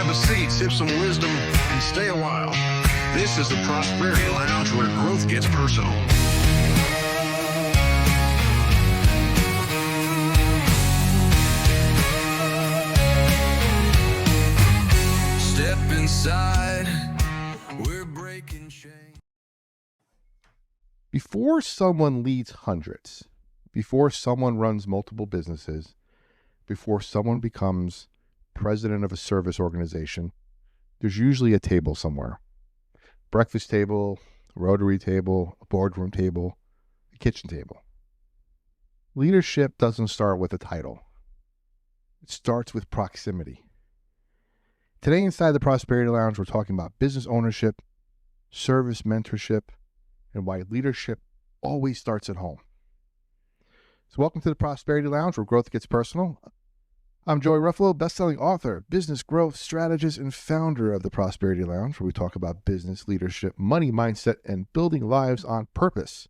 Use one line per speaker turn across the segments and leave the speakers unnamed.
grab a seat, sip some wisdom, and stay a while. This is the Prosperity Lounge, where growth gets personal. Step inside, we're breaking chains.
Before someone leads hundreds, before someone runs multiple businesses, before someone becomes president of a service organization, there's usually a table somewhere. Breakfast table, a Rotary table, a boardroom table, a kitchen table. Leadership doesn't start with a title. It starts with proximity. Today inside the Prosperity Lounge, we're talking about business ownership, service mentorship, and why leadership always starts at home. So welcome to the Prosperity Lounge, where growth gets personal. I'm Joey Ruffalo, best-selling author, business growth strategist, and founder of the Prosperity Lounge, where we talk about business, leadership, money, mindset, and building lives on purpose.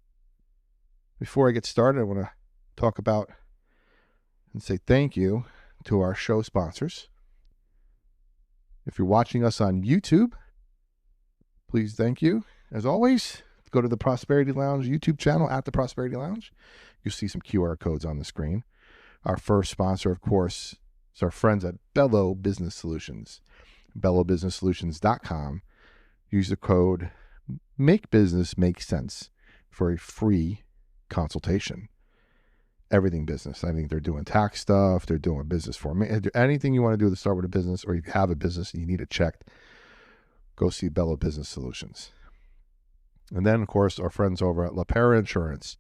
Before I get started, I want to talk about and say thank you to our show sponsors. If you're watching us on YouTube, please thank you. As always, go to the Prosperity Lounge YouTube channel at the Prosperity Lounge. You'll see some QR codes on the screen. Our first sponsor, of course, is our friends at Bello Business Solutions. BelloBusinessSolutions.com. Use the code Make Business Make Sense for a free consultation. Everything business. I think they're doing tax stuff. They're doing business formation. Anything you want to do to start with a business, or if you have a business and you need it checked, go see Bello Business Solutions. And then, of course, our friends over at LaPera Insurance.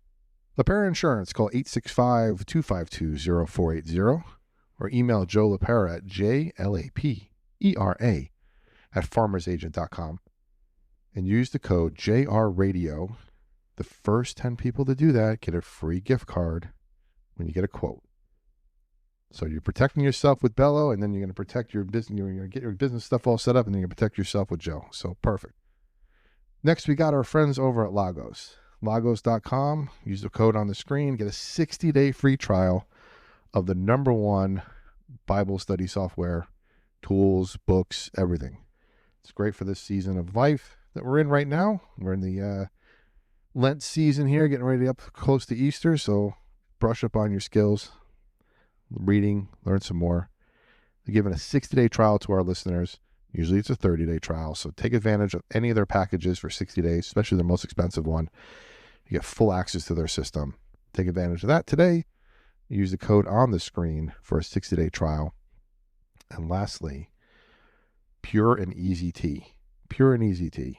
LaPera Insurance, call 865-252-0480 or email Joe LaPera at JLAPERA@farmersagent.com and use the code JRRadio. The first 10 people to do that get a free gift card when you get a quote. So you're protecting yourself with Bello, and then you're going to protect your business. You're going to get your business stuff all set up, and then you're going to protect yourself with Joe. So perfect. Next, we got our friends over at Lagos. Lagos.com. Use the code on the screen. Get a 60-day free trial of the #1 Bible study software, tools, books, everything. It's great for this season of life that we're in right now. We're in the Lent season here, getting ready up close to Easter, so brush up on your skills, reading, learn some more. They're giving a 60-day trial to our listeners. Usually it's a 30-day trial, so take advantage of any of their packages for 60 days, especially their most expensive one. You get full access to their system. Take advantage of that today. Use the code on the screen for a 60-day trial. And lastly, Pure and Easy Tea. Pure and Easy Tea.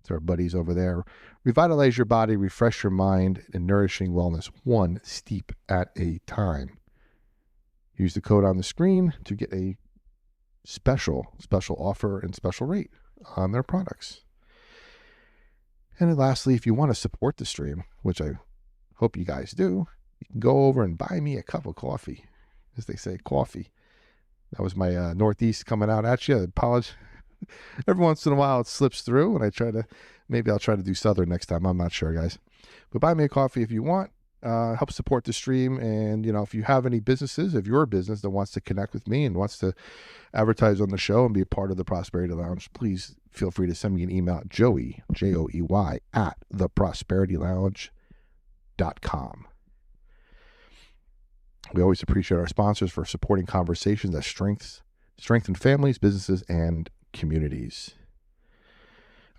It's our buddies over there. Revitalize your body, refresh your mind, and nourishing wellness, one steep at a time. Use the code on the screen to get a special offer and special rate on their products. And then lastly, if you want to support the stream, which I hope you guys do, you can go over and buy me a cup of coffee, as they say, coffee. That was my Northeast coming out at you. I apologize. Every once in a while it slips through, and maybe I'll try to do Southern next time. I'm not sure, guys. But buy me a coffee if you want. Help support the stream. And, if you have any businesses, if you're a business that wants to connect with me and wants to advertise on the show and be a part of the Prosperity Lounge, please feel free to send me an email at Joey, Joey, at theprosperitylounge.com. We always appreciate our sponsors for supporting conversations that strengthen families, businesses, and communities.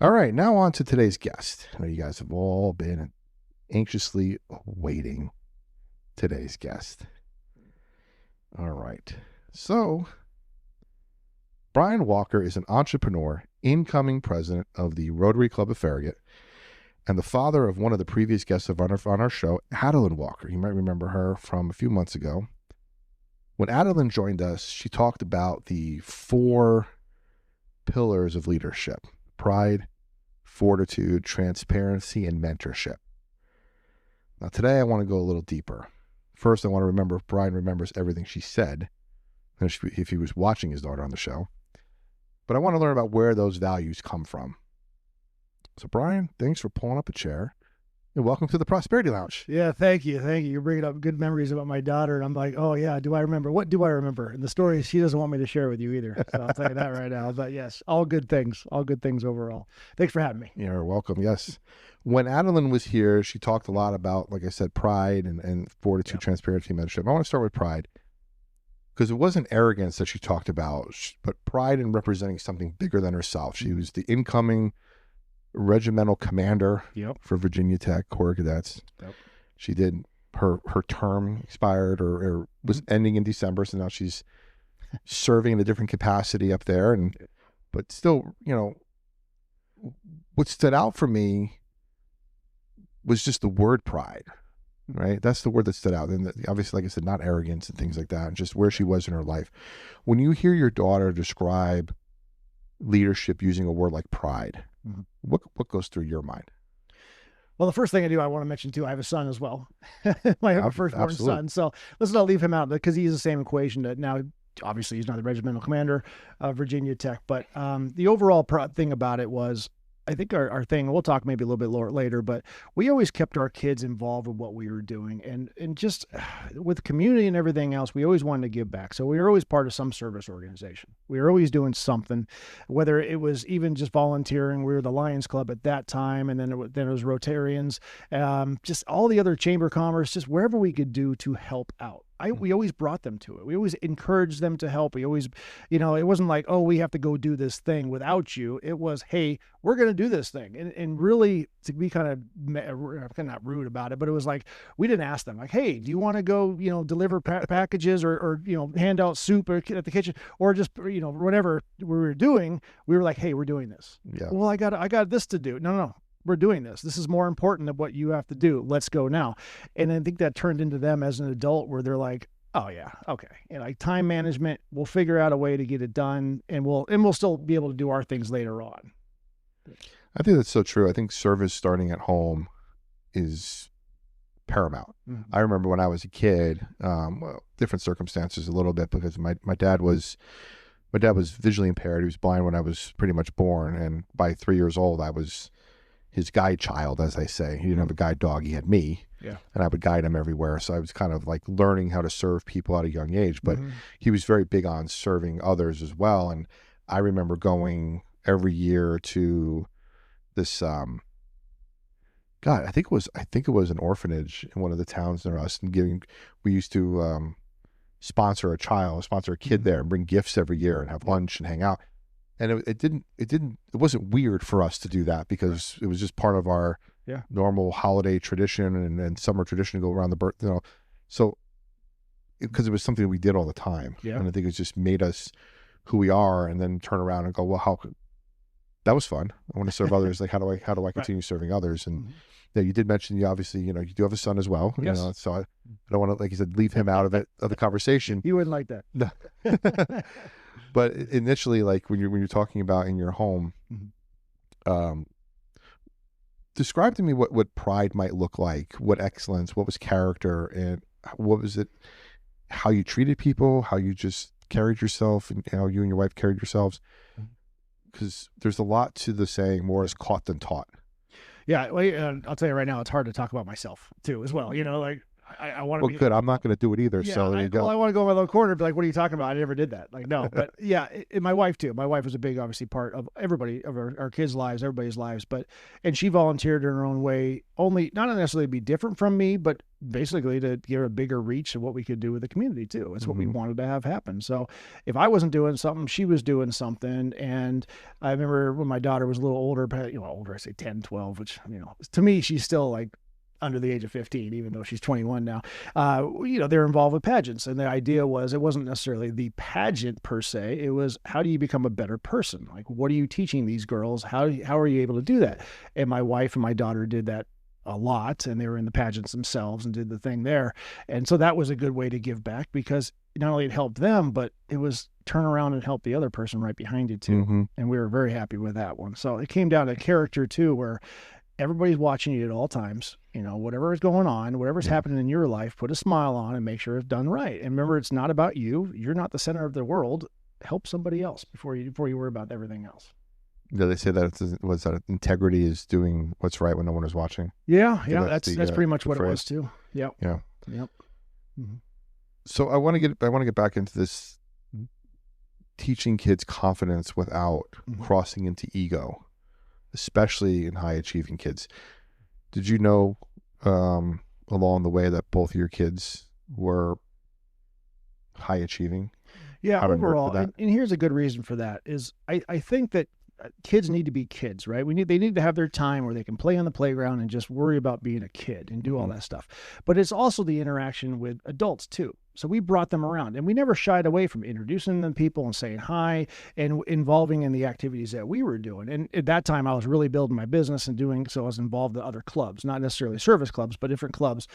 All right, now on to today's guest. I know you guys have all been anxiously awaiting today's guest. All right. So, Brian Walker is an entrepreneur, incoming president of the Rotary Club of Farragut, and the father of one of the previous guests on our show, Adilynn Walker. You might remember her from a few months ago. When Adilynn joined us, she talked about the 4 pillars of leadership: pride, fortitude, transparency, and mentorship. Now, today I want to go a little deeper. First, I want to remember if Brian remembers everything she said, if he was watching his daughter on the show. But I want to learn about where those values come from. So, Brian, thanks for pulling up a chair. And welcome to the Prosperity Lounge.
Yeah, thank you. Thank you. You're bringing up good memories about my daughter. And I'm like, oh, yeah, do I remember? What do I remember? And the story she doesn't want me to share with you either. So I'll tell you that right now. But yes, all good things overall. Thanks for having me.
You're welcome. Yes. When Adilynn was here, she talked a lot about, like I said, pride and fortitude, transparency, mentorship. I want to start with pride because it wasn't arrogance that she talked about, but pride in representing something bigger than herself. She was the incoming regimental commander for Virginia Tech Corps Cadets. She did her term expired or was ending in December, so now she's serving in a different capacity up there. But still, what stood out for me was just the word pride, right? That's the word that stood out. And obviously, like I said, not arrogance and things like that, and just where she was in her life. When you hear your daughter describe leadership using a word like pride, what goes through your mind?
Well, the first thing I want to mention too, I have a son as well. My firstborn son. So let's not leave him out because he's the same equation that now, obviously he's not the regimental commander of Virginia Tech, but the overall thing about it was, I think our thing, we'll talk maybe a little bit later, but we always kept our kids involved with what we were doing. And just with community and everything else, we always wanted to give back. So we were always part of some service organization. We were always doing something, whether it was even just volunteering. We were the Lions Club at that time. And then it was Rotarians, just all the other chamber of commerce, just wherever we could do to help out. We always brought them to it. We always encouraged them to help. We always, it wasn't like, oh, we have to go do this thing without you. It was, hey, we're going to do this thing. And really, to be kind of not rude about it, but it was like, we didn't ask them like, hey, do you want to go, deliver packages or hand out soup at the kitchen or just, whatever we were doing. We were like, hey, we're doing this. Yeah. Well, I got this to do. No. We're doing this. This is more important than what you have to do. Let's go now. And I think that turned into them as an adult where they're like, oh yeah, okay. And like time management, we'll figure out a way to get it done and we'll still be able to do our things later on.
I think that's so true. I think service starting at home is paramount. I remember when I was a kid, different circumstances a little bit because my dad was visually impaired. He was blind when I was pretty much born. And by 3 years old, I was his guide child, as I say. He didn't have a guide dog. He had me. Yeah. And I would guide him everywhere. So I was kind of like learning how to serve people at a young age, but he was very big on serving others as well. And I remember going every year to this, I think it was an orphanage in one of the towns near us, and we used to sponsor a kid there and bring gifts every year and have lunch and hang out. And it wasn't weird for us to do that because it was just part of our normal holiday tradition and summer tradition to go around the birth, so because it was something that we did all the time. Yeah. And I think it just made us who we are, and then turn around and go, well, that was fun. I want to serve others. Like, how do I continue serving others? And you did mention, you obviously, you do have a son as well, yes. So I don't want to, like you said, leave him out of the conversation.
You wouldn't like that.
No. But initially, like when you're talking about in your home, describe to me what pride might look like, what excellence, what was character, and what was it, how you treated people, how you just carried yourself, and how you and your wife carried yourselves. Because there's a lot to the saying, more is caught than taught.
Yeah, well, I'll tell you right now, it's hard to talk about myself too, as well. Like I want to.
Well, good. I'm not going to do it either. Yeah, so there you go.
Well, I want to go in my little corner and be like, "What are you talking about? I never did that." Like, no, but yeah, my wife too. My wife was a big, obviously, part of everybody of our kids' lives, everybody's lives. And she volunteered in her own way, only not necessarily to be different from me, but basically to give a bigger reach of what we could do with the community too. It's what we wanted to have happen. So if I wasn't doing something, she was doing something. And I remember when my daughter was a little older, older, I say 10, 12, which, to me, she's still like under the age of 15, even though she's 21 now. They're involved with pageants. And the idea was, it wasn't necessarily the pageant per se. It was, how do you become a better person? Like, what are you teaching these girls? How are you able to do that? And my wife and my daughter did that a lot, and they were in the pageants themselves and did the thing there. And so that was a good way to give back, because not only it helped them, but it was turn around and help the other person right behind you too. And we were very happy with that one. So it came down to character too, where everybody's watching you at all times. Whatever is going on, whatever's happening in your life, put a smile on and make sure it's done right. And remember, it's not about you. You're not the center of the world. Help somebody else before you worry about everything else.
Yeah, they say that that integrity is doing what's right when no one is watching.
Yeah, that's pretty much what it was too. Yep.
Yeah.
Yep. Mm-hmm.
So I want to get back into this teaching kids confidence without crossing into ego, especially in high achieving kids. Did you know along the way that both of your kids were high achieving?
Yeah, overall, and here's a good reason for that is I think that kids need to be kids, right? They need to have their time where they can play on the playground and just worry about being a kid and do all that stuff. But it's also the interaction with adults too. So we brought them around, and we never shied away from introducing them to people and saying hi and involving in the activities that we were doing. And at that time, I was really building my business and doing so. I was involved in other clubs, not necessarily service clubs, but different clubs.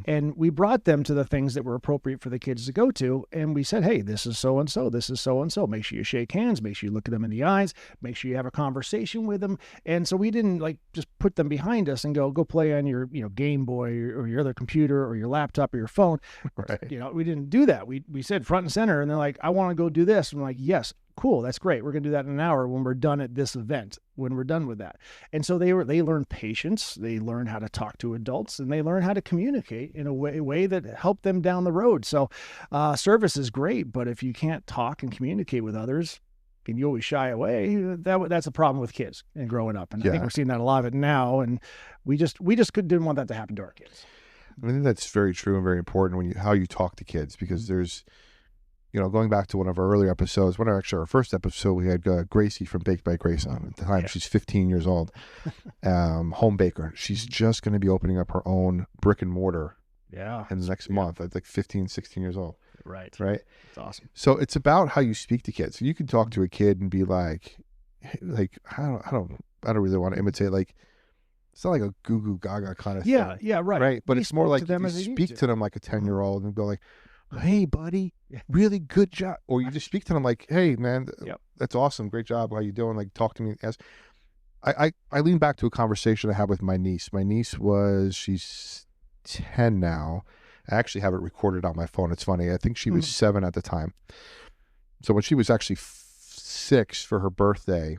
And we brought them to the things that were appropriate for the kids to go to. And we said, hey, this is so and so. This is so and so. Make sure you shake hands. Make sure you look at them in the eyes. Make sure you have a conversation with them. And so we didn't like just put them behind us and go play on your Game Boy or your other computer or your laptop or your phone.
Right.
We didn't do that. We said front and center, and they're like, I want to go do this. I'm like, yes, cool, that's great. We're going to do that in an hour when we're done at this event, when we're done with that. And so they learned patience, they learned how to talk to adults, and they learned how to communicate in a way that helped them down the road. So service is great, but if you can't talk and communicate with others, and you always shy away, that's a problem with kids and growing up. And I think we're seeing that a lot of it now, and we just didn't want that to happen to our kids.
I think that's very true and very important how you talk to kids, because there's, going back to one of our earlier episodes, our first episode, we had Gracie from Baked by Grace on. At the time, she's 15 years old, home baker. She's just going to be opening up her own brick and mortar in the next month. At like 15, 16 years old.
Right.
Right.
That's awesome.
So it's about how you speak to kids. So you can talk to a kid and be like I don't really want to imitate, like, it's not like a goo goo gaga kind of thing.
Yeah, right.
Right. But it's more like you speak to them like a 10-year-old and go like, hey, buddy, really good job. Or you just speak to them like, hey, man, that's awesome. Great job. How you doing? Like, talk to me. I lean back to a conversation I had with my niece. My niece she's 10 now. I actually have it recorded on my phone. It's funny. I think she was 7 at the time. So when she was actually 6 for her birthday,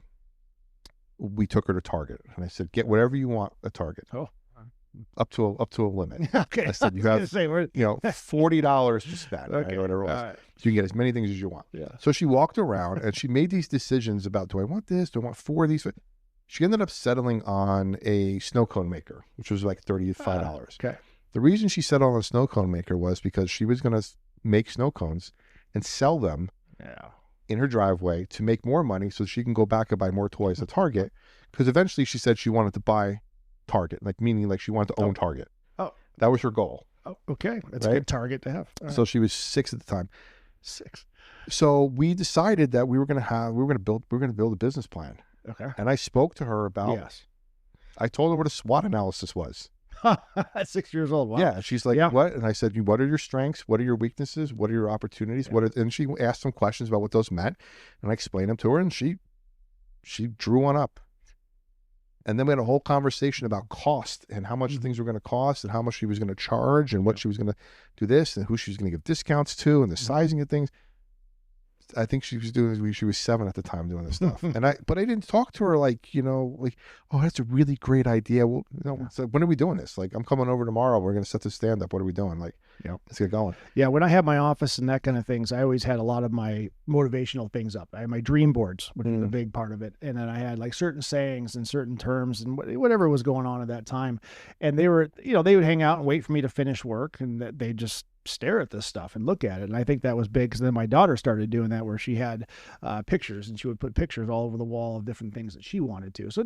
we took her to Target, and I said, get whatever you want at Target.
Oh,
up to a limit.
Okay.
I said, you have $40 to spend, right, or whatever it was. Right. So you can get as many things as you want. Yeah. So she walked around and she made these decisions about, do I want this? Do I want 4 of these? She ended up settling on a snow cone maker, which was like $35.
Okay.
The reason she settled on a snow cone maker was because she was going to make snow cones and sell them in her driveway to make more money so she can go back and buy more toys at Target. Because eventually she said she wanted to buy Target, meaning she wanted to own Target. Oh. That was her goal.
Oh, okay. That's a good target to have.
So she was 6 at the time.
6.
So we decided that we were going to build a business plan.
Okay.
And I spoke to her about, I told her what a SWOT analysis was.
At 6 years old. Wow.
Yeah. She's like, what? And I said, what are your strengths? What are your weaknesses? What are your opportunities? And she asked some questions about what those meant. And I explained them to her, and she drew one up. And then we had a whole conversation about cost and how much things were going to cost and how much she was going to charge and what she was going to do this and who she was going to give discounts to and the sizing of things. I think she was 7 at the time doing this stuff. But I didn't talk to her like, oh, that's a really great idea. Well, so when are we doing this? Like, I'm coming over tomorrow. We're going to set this stand up. What are we doing? Like, let's get going.
Yeah. When I had my office and that kind of things, I always had a lot of my motivational things up. I had my dream boards, which was a big part of it. And then I had like certain sayings and certain terms and whatever was going on at that time. And they were, they would hang out and wait for me to finish work, and that they just stare at this stuff and look at it. And I think that was big, because then my daughter started doing that, where she had pictures, and she would put pictures all over the wall of different things that she wanted to. So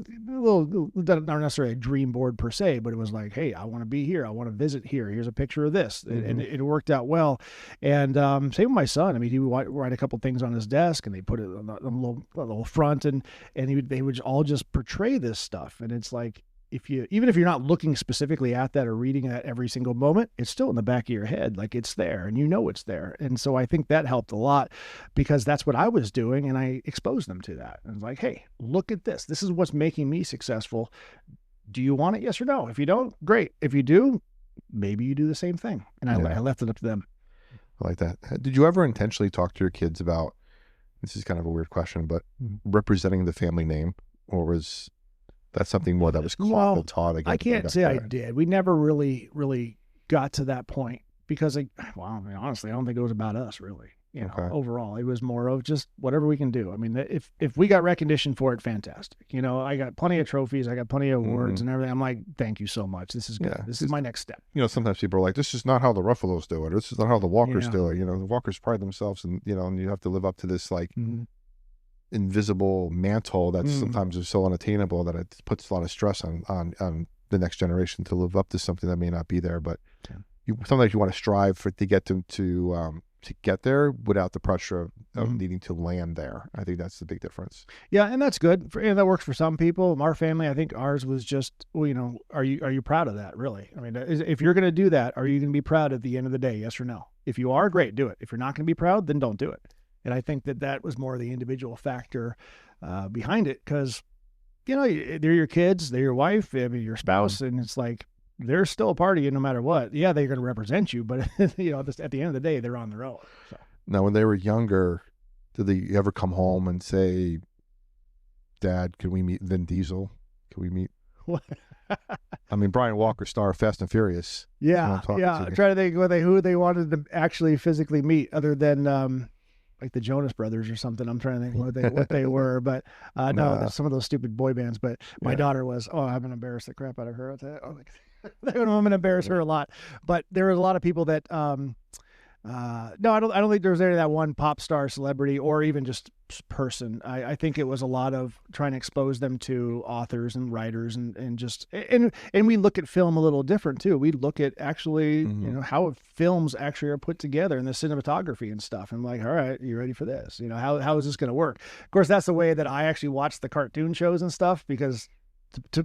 not necessarily a dream board per se, but it was like, hey, I want to be here. I want to visit here. Here's a picture of this. And it worked out well. And same with my son. I mean, he would write a couple things on his desk, and they put it on the little front, and they would all just portray this stuff. And it's like, even if you're not looking specifically at that or reading that every single moment, it's still in the back of your head. Like, it's there, and it's there. And so I think that helped a lot, because that's what I was doing. And I exposed them to that. And it's like, hey, look at this. This is what's making me successful. Do you want it? Yes or no? If you don't, great. If you do, maybe you do the same thing. And I left it up to them.
I like that. Did you ever intentionally talk to your kids about, this is kind of a weird question, but representing the family name? or was that something more that was taught again?
I can't say I did. We never really got to that point because, honestly, I don't think it was about us really. Overall, it was more of just whatever we can do. I mean, if we got recognition for it, fantastic. I got plenty of trophies, I got plenty of awards and everything. I'm like, thank you so much. This is good. Yeah. This is my next step.
Sometimes people are like, this is not how the Ruffalos do it. This is not how the Walkers do it. The Walkers pride themselves, and and you have to live up to this like invisible mantle that's sometimes is so unattainable that it puts a lot of stress on the next generation to live up to something that may not be there. But sometimes you want to strive to get them to get there without the pressure of needing to land there. I think that's the big difference.
Yeah, and that's good. And that works for some people. Our family, I think ours was just, are you proud of that, really? I mean, if you're going to do that, are you going to be proud at the end of the day, yes or no? If you are, great, do it. If you're not going to be proud, then don't do it. And I think that was more the individual factor behind it because, they're your kids, they're your wife, your spouse, and it's like, they're still a part of you no matter what. Yeah, they're going to represent you, but at the end of the day, they're on their own. So.
Now, when they were younger, did they ever come home and say, Dad, can we meet Vin Diesel? Can we meet? What? I mean, Brian Walker, star of Fast and Furious.
Yeah, I'm trying to think who they wanted to actually physically meet other than like the Jonas Brothers or something. I'm trying to think what they were, but no, some of those stupid boy bands. But my daughter was, I'm gonna embarrass the crap out of her. I'm gonna embarrass her a lot. But there was a lot of people that no, I don't think there was any of that one pop star celebrity or even just person. I think it was a lot of trying to expose them to authors and writers and we look at film a little different too. We look at actually, how films actually are put together and the cinematography and stuff. And like, all right, you ready for this? How is this going to work? Of course, that's the way that I actually watch the cartoon shows and stuff because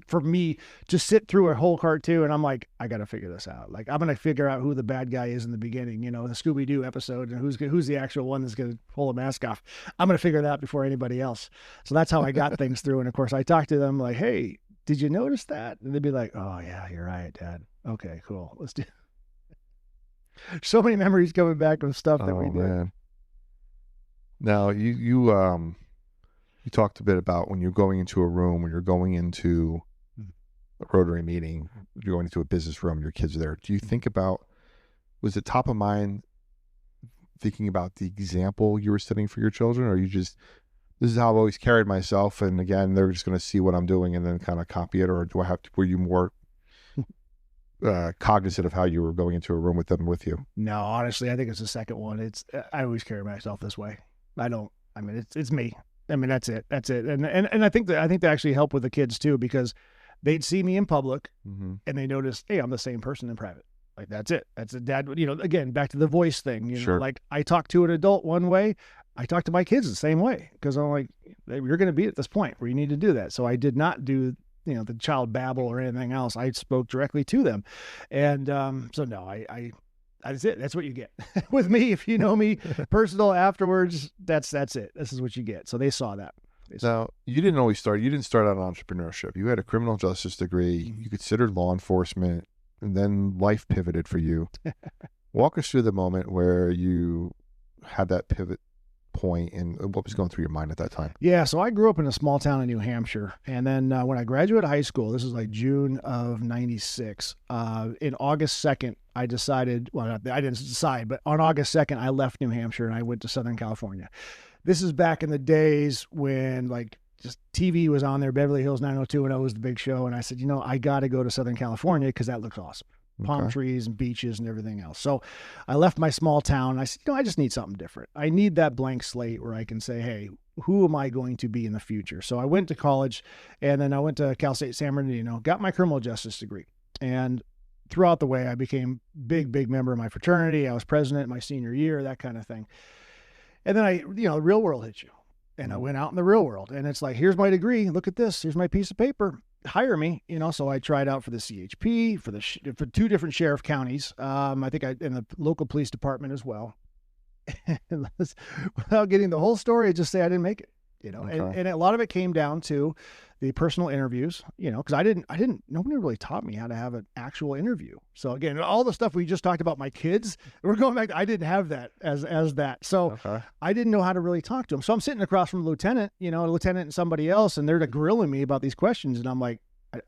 for me to sit through a whole cartoon and I'm like, I got to figure this out. Like, I'm going to figure out who the bad guy is in the beginning, the Scooby-Doo episode and who's the actual one that's going to pull a mask off. I'm going to figure that out before anybody else. So that's how I got things through. And of course I talked to them like, hey, did you notice that? And they'd be like, oh yeah, you're right, Dad. Okay, cool. Let's do so many memories coming back of stuff that we did. Man.
Now you talked a bit about when you're going into a room, when you're going into a Rotary meeting, you're going into a business room, your kids are there. Do you think about, was it top of mind thinking about the example you were setting for your children? Or you just, this is how I've always carried myself, and again, they're just going to see what I'm doing and then kind of copy it? Or were you more cognizant of how you were going into a room with them with you?
No, honestly, I think it's the second one. I always carry myself this way. It's me. I mean, that's it. And I think that actually helped with the kids too, because they'd see me in public and they notice, hey, I'm the same person in private. Like, that's it. That's a dad. Again, back to the voice thing,
Sure.
Like I talk to an adult one way, I talk to my kids the same way, because I'm like, you're going to be at this point where you need to do that. So I did not do, the child babble or anything else. I spoke directly to them. And, so no, that's it. That's what you get with me. If you know me personal afterwards, that's it. This is what you get. So they saw that.
Now, you didn't start out on entrepreneurship. You had a criminal justice degree. You considered law enforcement, and then life pivoted for you. Walk us through the moment where you had that pivot point and what was going through your mind at that time.
Yeah. So I grew up in a small town in New Hampshire. And then when I graduated high school, this is like June of 96, in August 2nd, I decided, I didn't decide, but on August 2nd, I left New Hampshire and I went to Southern California. This is back in the days when like just TV was on there. Beverly Hills 90210 was the big show. And I said, I got to go to Southern California because that looks awesome. Palm trees and beaches and everything else. So I left my small town. I said, I just need something different. I need that blank slate where I can say, hey, who am I going to be in the future? So I went to college, and then I went to Cal State San Bernardino, got my criminal justice degree. And throughout the way, I became big member of my fraternity. I was president my senior year, that kind of thing. And then the real world hits you. And I went out in the real world, and it's like, here's my degree. Look at this. Here's my piece of paper. Hire me, so I tried out for the CHP, for two different sheriff counties. I think in the local police department as well. And without getting the whole story, I just say I didn't make it. and a lot of it came down to the personal interviews, because nobody really taught me how to have an actual interview. So again, all the stuff we just talked about, my kids, we're going back, I didn't have that as that. So I didn't know how to really talk to them. So I'm sitting across from a lieutenant and somebody else, and they're grilling me about these questions. And I'm like,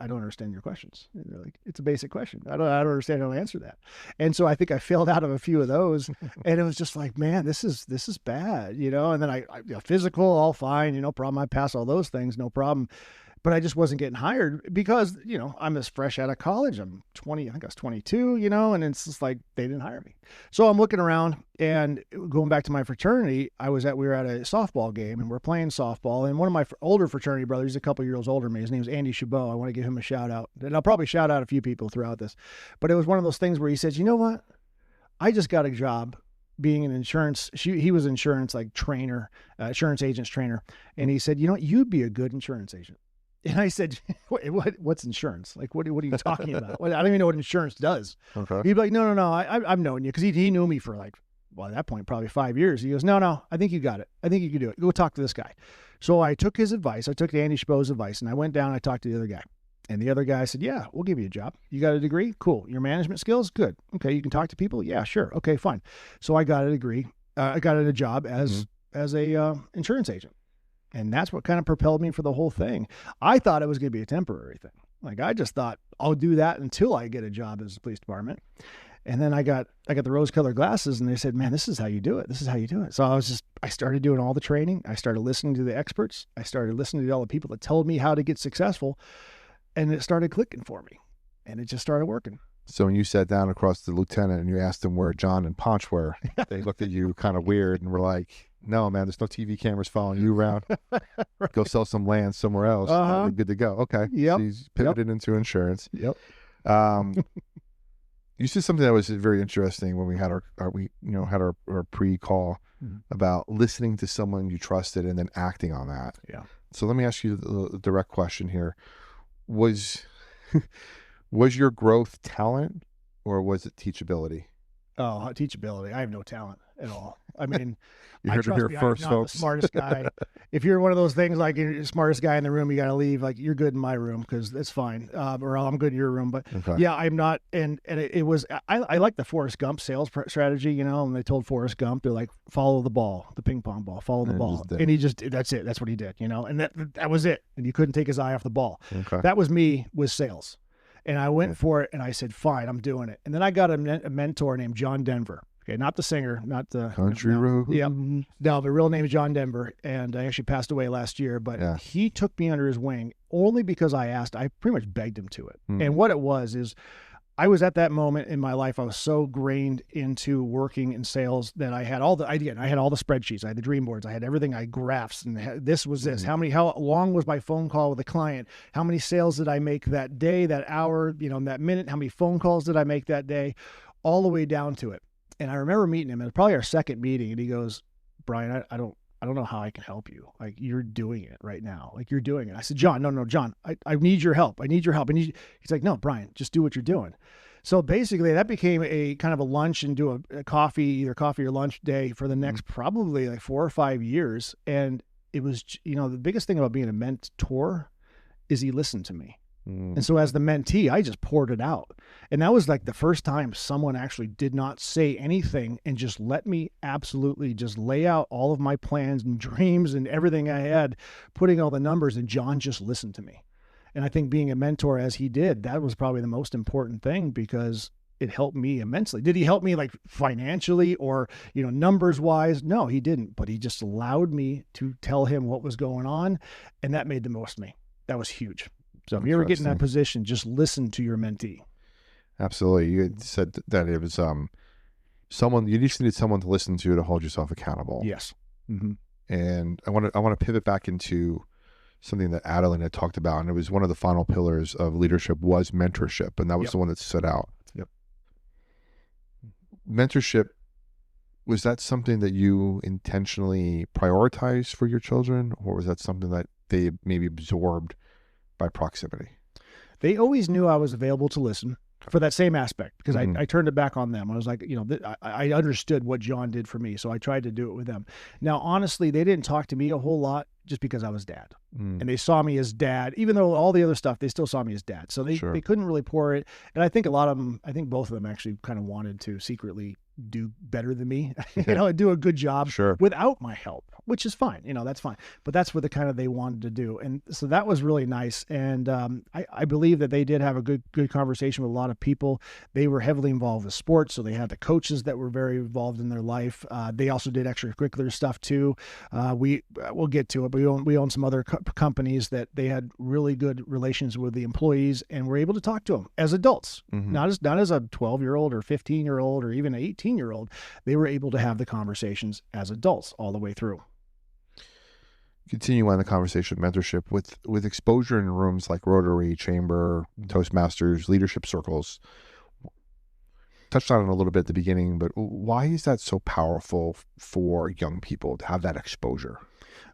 I don't understand your questions. And they're like, it's a basic question. I don't understand how to answer that. And so I think I failed out of a few of those, and it was just like, man, this is bad, And then I physical, all fine, no problem. I pass all those things, no problem. But I just wasn't getting hired because, I'm as fresh out of college. I'm 20, I think I was 22, and it's just like, they didn't hire me. So I'm looking around, and going back to my fraternity, we were at a softball game, and we're playing softball. And one of my older fraternity brothers, he's a couple years older than me. His name's Andy Chabot. I want to give him a shout out. And I'll probably shout out a few people throughout this. But it was one of those things where he says, you know what? I just got a job being an insurance. He was insurance trainer, insurance agent's trainer. And he said, you'd be a good insurance agent. And I said, what's insurance? Like, what are you talking about? I don't even know what insurance does. Okay. He'd be like, no, I've known you. Because he knew me for at that point, probably 5 years. He goes, no, I think you got it. I think you can do it. Go talk to this guy. So I took his advice. I took Andy Chabot's advice, and I went down and I talked to the other guy. And the other guy said, yeah, we'll give you a job. You got a degree? Cool. Your management skills? Good. Okay. You can talk to people? Yeah, sure. Okay, fine. So I got a degree. I got a job as a insurance agent. And that's what kind of propelled me for the whole thing. I thought it was going to be a temporary thing. Like, I just thought I'll do that until I get a job as a police department. And then I got the rose-colored glasses, and they said, man, this is how you do it. This is how you do it. So I started doing all the training. I started listening to the experts. I started listening to all the people that told me how to get successful. And it started clicking for me. And it just started working.
So when you sat down across the lieutenant and you asked him where John and Ponch were, they looked at you kind of weird and were like, no, man, there's no TV cameras following you around. Right. Go sell some land somewhere else. We're good to go. Okay.
Yep.
So he's pivoted into insurance.
Yep.
You said something that was very interesting when we had our pre-call about listening to someone you trusted and then acting on that.
Yeah.
So let me ask you the direct question here. Was your growth talent or was it teachability?
Oh, teachability. I have no talent at all. I mean,
you heard it here first,
I'm not
folks.
the smartest guy. If you're one of those things like you're the smartest guy in the room, you got to leave. Like, you're good in my room because it's fine, or I'm good in your room. But yeah, I'm not. And it was. I like the Forrest Gump sales strategy. And they told Forrest Gump, they're like, follow the ball, the ping pong ball, follow the ball, and he just that's it. That's what he did. And that was it. And you couldn't take his eye off the ball. Okay. That was me with sales. And I went for it, and I said, fine, I'm doing it. And then I got a mentor named John Denver. Okay, not the singer, not the...
Country Road.
Yeah. No, the real name is John Denver, and I actually passed away last year, but he took me under his wing only because I asked. I pretty much begged him to it. And what it was is I was at that moment in my life, I was so grained into working in sales that I had all the spreadsheets, I had the dream boards, I had everything, I had graphs, and this was this. How long was my phone call with a client? How many sales did I make that day, that hour, that minute? How many phone calls did I make that day? All the way down to it. And I remember meeting him, and it was probably our second meeting, and he goes, Brian, I don't know how I can help you. Like, you're doing it right now. Like, you're doing it. I said, John, no, John, I need your help. I need your help. He's like, no, Brian, just do what you're doing. So basically that became a kind of a lunch and do a coffee, either coffee or lunch day for the next probably like 4 or 5 years. And it was, the biggest thing about being a mentor is he listened to me. And so as the mentee, I just poured it out. And that was like the first time someone actually did not say anything and just let me absolutely just lay out all of my plans and dreams and everything I had, putting all the numbers, and John just listened to me. And I think being a mentor as he did, that was probably the most important thing because it helped me immensely. Did he help me like financially or, numbers wise? No, he didn't. But he just allowed me to tell him what was going on. And that made the most of me. That was huge. So if you ever get in that position, just listen to your mentee.
Absolutely. You said that it was you just needed someone to listen to hold yourself accountable.
Yes.
And I want to pivot back into something that Adilynn had talked about, and it was one of the final pillars of leadership was mentorship, and that was the one that stood out.
Yep.
Mentorship, was that something that you intentionally prioritized for your children, or was that something that they maybe absorbed by proximity?
They always knew I was available to listen. for that same aspect, because
Mhm.
I turned it back on them. I was like, I understood what John did for me, so I tried to do it with them. Now, honestly, they didn't talk to me a whole lot just because I was dad.
Mm.
And they saw me as dad, even though all the other stuff, they still saw me as dad. So
Sure.
they couldn't really pour it. And I think a lot of them, I think both of them actually kind of wanted to secretly do better than me, do a good job
Sure.
without my help, which is fine. That's fine. But that's what they wanted to do. And so that was really nice. And I believe that they did have a good
Mm-hmm.
conversation with a lot of people. They were heavily involved with sports. So they had the coaches that were very involved in their life. They also did extracurricular stuff too. We'll get to it, but we own some other companies that they had really good relations with the employees, and were able to talk to them as adults,
Mhm.
not as a 12-year-old or 15-year-old or even an 18-year-old. They were able to have the conversations as adults all the way through.
Continue on the conversation of mentorship with exposure in rooms like Rotary, Chamber, Toastmasters, leadership circles. Touched on it a little bit at the beginning, but why is that so powerful for young people to have that exposure?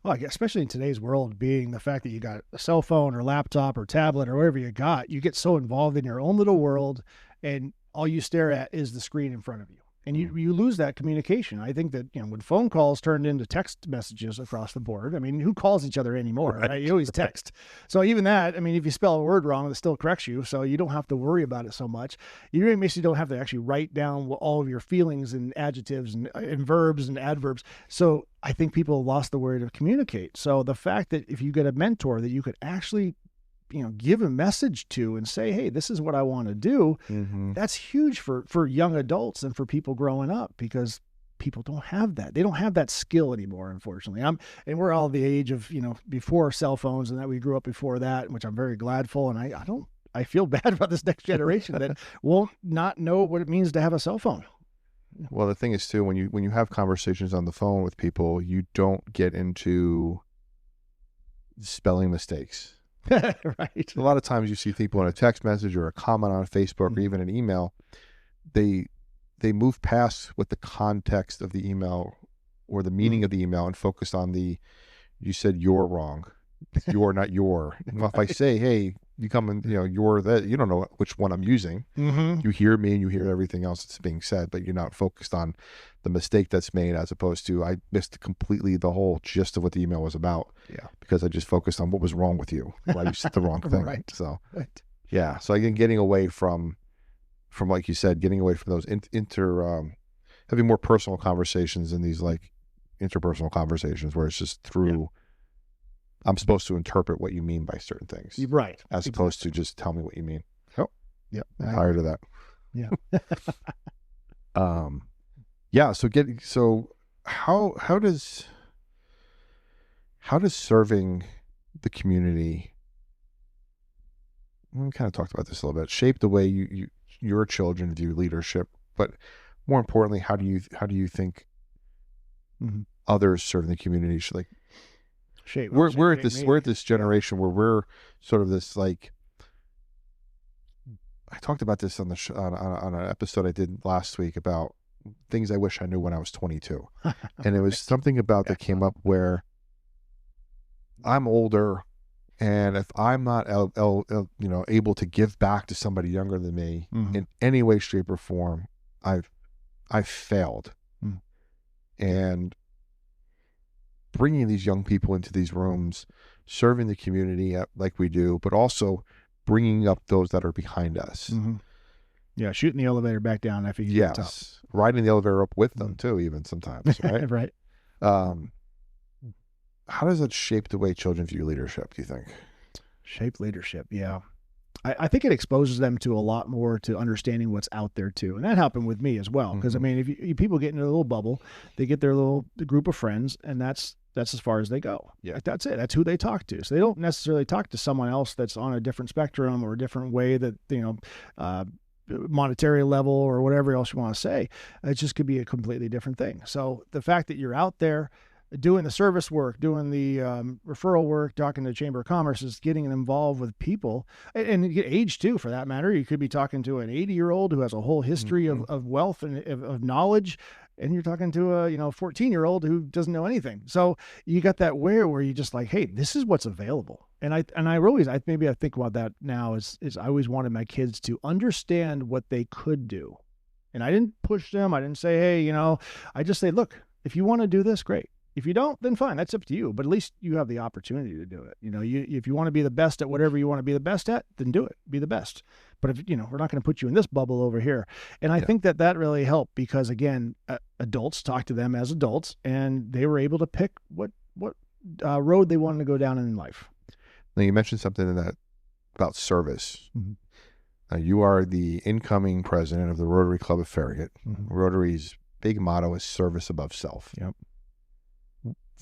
Well, especially in today's world, being the fact that you got a cell phone or laptop or tablet or whatever you got, you get so involved in your own little world, and all you stare at is the screen in front of you. And you lose that communication. I think that, when phone calls turned into text messages across the board, who calls each other anymore, right? You always text. So even that, if you spell a word wrong, it still corrects you. So you don't have to worry about it so much. You basically don't have to actually write down all of your feelings and adjectives and verbs and adverbs. So I think people lost the word to communicate. So the fact that if you get a mentor that you could actually give a message to and say, hey, this is what I want to do.
Mm-hmm.
That's huge for young adults and for people growing up, because people don't have that. They don't have that skill anymore, unfortunately. And we're all the age of, before cell phones, and that we grew up before that, which I'm very glad for. And I feel bad about this next generation that won't not know what it means to have a cell phone.
Well, the thing is too, when you have conversations on the phone with people, you don't get into spelling mistakes.
Right.
A lot of times you see people in a text message or a comment on Facebook or even an email, they move past what the context of the email or the meaning of the email and focus on you said you're wrong. You're not your. Well, if I say, hey, you come and, you're that, you don't know which one I'm using.
Mm-hmm.
You hear me and you hear everything else that's being said, but you're not focused on the mistake that's made, as opposed to I missed completely the whole gist of what the email was about. Yeah. Because I just focused on what was wrong with you. Why you said the wrong thing.
Right.
So,
right.
Yeah. So again, getting away from like you said, getting away from those having more personal conversations in these like interpersonal conversations where it's just through, I'm supposed to interpret what you mean by certain things.
Right.
As opposed to just tell me what you mean. Oh,
yeah.
I'm tired of that.
Yeah.
So how does serving the community, we kind of talked about this a little bit, shape the way your children view leadership, but more importantly, how do you think others serving the community should like
shape?
We're at this generation where we're sort of this like, I talked about this on the on an episode I did last week about things I wish I knew when I was 22. And it was something about that came up where I'm older, and if I'm not able to give back to somebody younger than me in any way, shape, or form, I've failed. And bringing these young people into these rooms, serving the community like we do, but also bringing up those that are behind us.
Yeah, shooting the elevator back down after you get to the top.
Riding the elevator up with them too, even sometimes, right?
Right.
How does that shape the way children view leadership, do you think?
Shape leadership, yeah. I think it exposes them to a lot more to understanding what's out there too. And that happened with me as well. Because if people get into a little bubble, they get their little group of friends, and that's as far as they go. Yeah. Like, that's it. That's who they talk to. So they don't necessarily talk to someone else that's on a different spectrum or a different way that, monetary level or whatever else you want to say. It just could be a completely different thing. So the fact that you're out there doing the service work, doing the referral work, talking to the Chamber of Commerce, is getting involved with people, and age too, for that matter. You could be talking to an 80-year-old who has a whole history of wealth and of knowledge, And you're talking to a, 14-year-old who doesn't know anything. So you got that where you just like, hey, this is what's available. And I think about that now is I always wanted my kids to understand what they could do. And I didn't push them. I didn't say, hey, I just say, look, if you want to do this, great. If you don't, then fine. That's up to you. But at least you have the opportunity to do it. If you want to be the best at whatever you want to be the best at, then do it. Be the best. But if we're not going to put you in this bubble over here. And I think that really helped because again, adults talk to them as adults, and they were able to pick what road they wanted to go down in life.
Now you mentioned something in that about service.
Mm-hmm.
You are the incoming president of the Rotary Club of Farragut.
Mm-hmm.
Rotary's big motto is service above self.
Yep.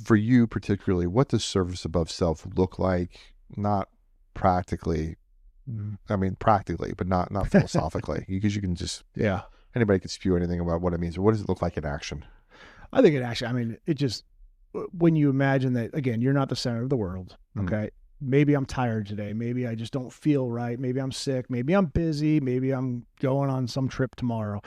For you particularly, what does service above self look like? Not practically, I mean practically, but not philosophically, because you can just anybody can spew anything about what it means. But what does it look like in action?
I think it just when you imagine that again, you're not the center of the world. Okay. Maybe I'm tired today. Maybe I just don't feel right. Maybe I'm sick. Maybe I'm busy. Maybe I'm going on some trip tomorrow.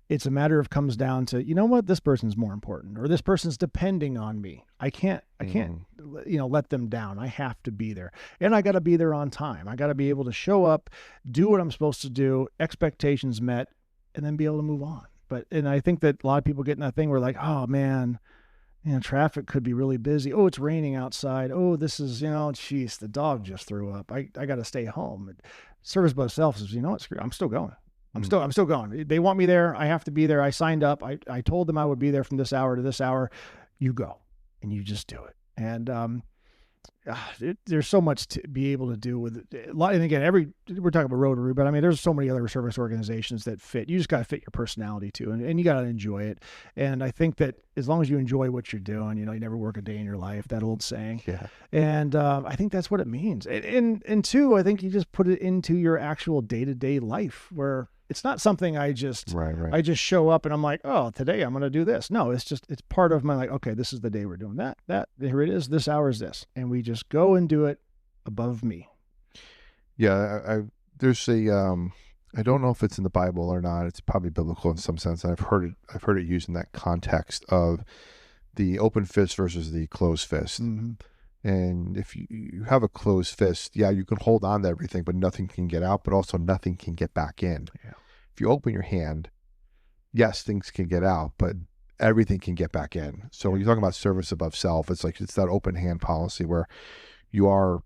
It's a matter of comes down to, this person's more important or this person's depending on me. I can't, let them down. I have to be there and I got to be there on time. I got to be able to show up, do what I'm supposed to do, expectations met, and then be able to move on. And I think that a lot of people get in that thing where like, oh man, traffic could be really busy. Oh, it's raining outside. Oh, this is, geez, the dog just threw up. I got to stay home. Service by self is, screw. I'm still going. I'm still going. They want me there. I have to be there. I signed up. I told them I would be there from this hour to this hour. You go and you just do it. And, there's so much to be able to do with it. And again, we're talking about Rotary, but I mean, there's so many other service organizations that fit. You just got to fit your personality too, and you got to enjoy it. And I think that as long as you enjoy what you're doing, you never work a day in your life, that old saying.
Yeah.
And I think that's what it means. And two, I think you just put it into your actual day-to-day life where it's not something I just show up and I'm like, oh, today I'm going to do this. No, it's part of my like, okay, this is the day we're doing that, here it is. This hour is this. And we just go and do it above me.
Yeah. There's I don't know if it's in the Bible or not. It's probably biblical in some sense. I've heard it used in that context of the open fist versus the closed fist.
Mm-hmm.
And if you have a closed fist, you can hold on to everything, but nothing can get out, but also nothing can get back in.
Yeah.
If you open your hand, yes, things can get out, but everything can get back in. So when you're talking about service above self, it's that open hand policy where you are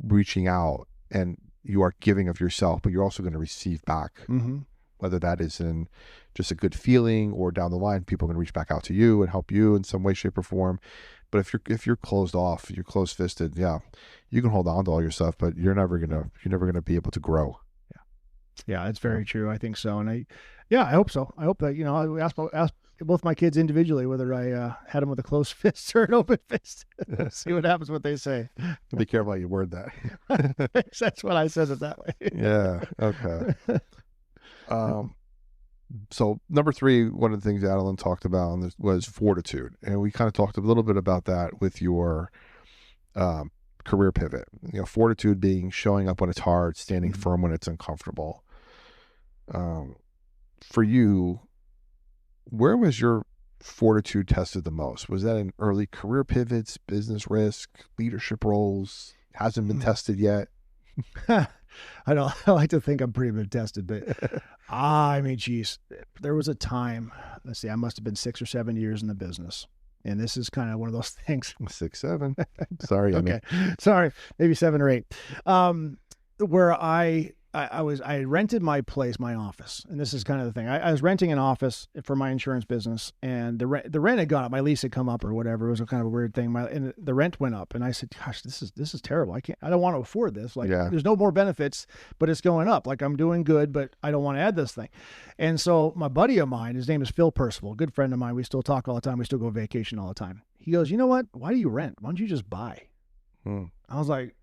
reaching out and you are giving of yourself, but you're also going to receive back.
Mm-hmm.
Whether that is in just a good feeling or down the line, people can reach back out to you and help you in some way, shape, or form. But if you're closed off, you're closed fisted, you can hold on to all your stuff, but you're never gonna be able to grow.
Yeah, it's very true. I think so, and I hope so. I hope that I asked both my kids individually whether I had them with a closed fist or an open fist. See what happens. What they say.
Be careful how you word that.
That's what I said it that way.
Yeah. Okay. So number 3, one of the things Adilynn talked about was Fortitude. And we kind of talked a little bit about that with your career pivot. Fortitude being showing up when it's hard, standing firm when it's uncomfortable. For you, where was your fortitude tested the most? Was that in early career pivots, business risk, leadership roles? Hasn't been tested yet?
I like to think I'm pretty been tested, but geez, there was a time, let's see, I must have been 6 or 7 years in the business. And this is kind of one of those things.
6, 7. Sorry.
Okay. Sorry. Maybe 7 or 8. Where I rented my place, my office. And this is kind of the thing. I was renting an office for my insurance business, and the rent had gone up. My lease had come up or whatever. It was a kind of a weird thing. And the rent went up, and I said, gosh, this is terrible. I don't want to afford this. There's no more benefits, but it's going up. Like, I'm doing good, but I don't want to add this thing. And so my buddy of mine, his name is Phil Percival, a good friend of mine. We still talk all the time. We still go vacation all the time. He goes, you know what? Why do you rent? Why don't you just buy? I was like,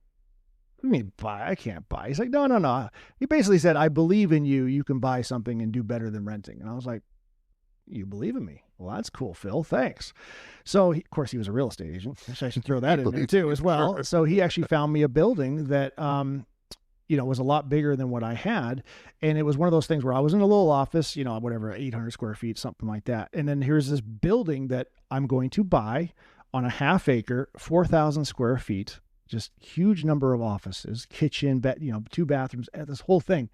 what do you mean buy? I can't buy. He's like, no. He basically said, I believe in you. You can buy something and do better than renting. And I was like, you believe in me? Well, that's cool, Phil. Thanks. So, of course, he was a real estate agent. I should throw that in there too as well. So he actually found me a building that it was a lot bigger than what I had. And it was one of those things where I was in a little office, whatever, 800 square feet, something like that. And then here's this building that I'm going to buy on a half acre, 4,000 square feet, just huge number of offices, kitchen, bed, 2 bathrooms, this whole thing.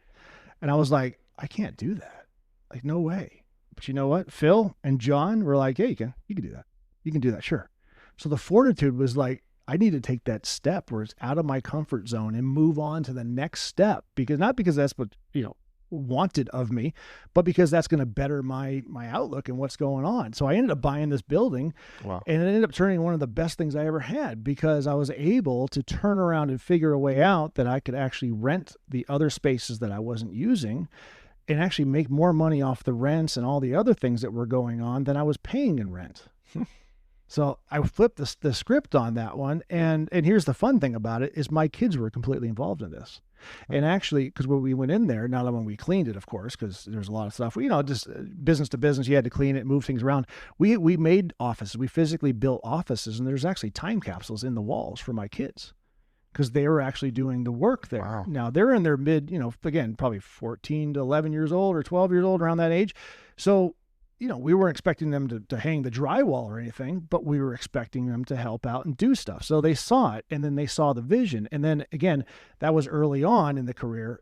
And I was like, I can't do that. Like, no way. But you know what? Phil and John were like, yeah, you can do that. You can do that. Sure. So the Fortitude was like, I need to take that step where it's out of my comfort zone and move on to the next step, not because that's what, wanted of me, but because that's going to better my outlook and what's going on. So I ended up buying this building.
Wow.
And it ended up turning one of the best things I ever had, because I was able to turn around and figure a way out that I could actually rent the other spaces that I wasn't using and actually make more money off the rents and all the other things that were going on than I was paying in rent. So I flipped the script on that one. And here's the fun thing about it is my kids were completely involved in this. And actually, because when we went in there, not when we cleaned it, of course, because there's a lot of stuff, just business to business, you had to clean it, move things around. We made offices. We physically built offices, and there's actually time capsules in the walls for my kids because they were actually doing the work there.
Wow.
Now they're in their mid, again, probably 14 to 11 years old or 12 years old, around that age. So we weren't expecting them to hang the drywall or anything, but we were expecting them to help out and do stuff. So they saw it, and then they saw the vision. And then again, that was early on in the career.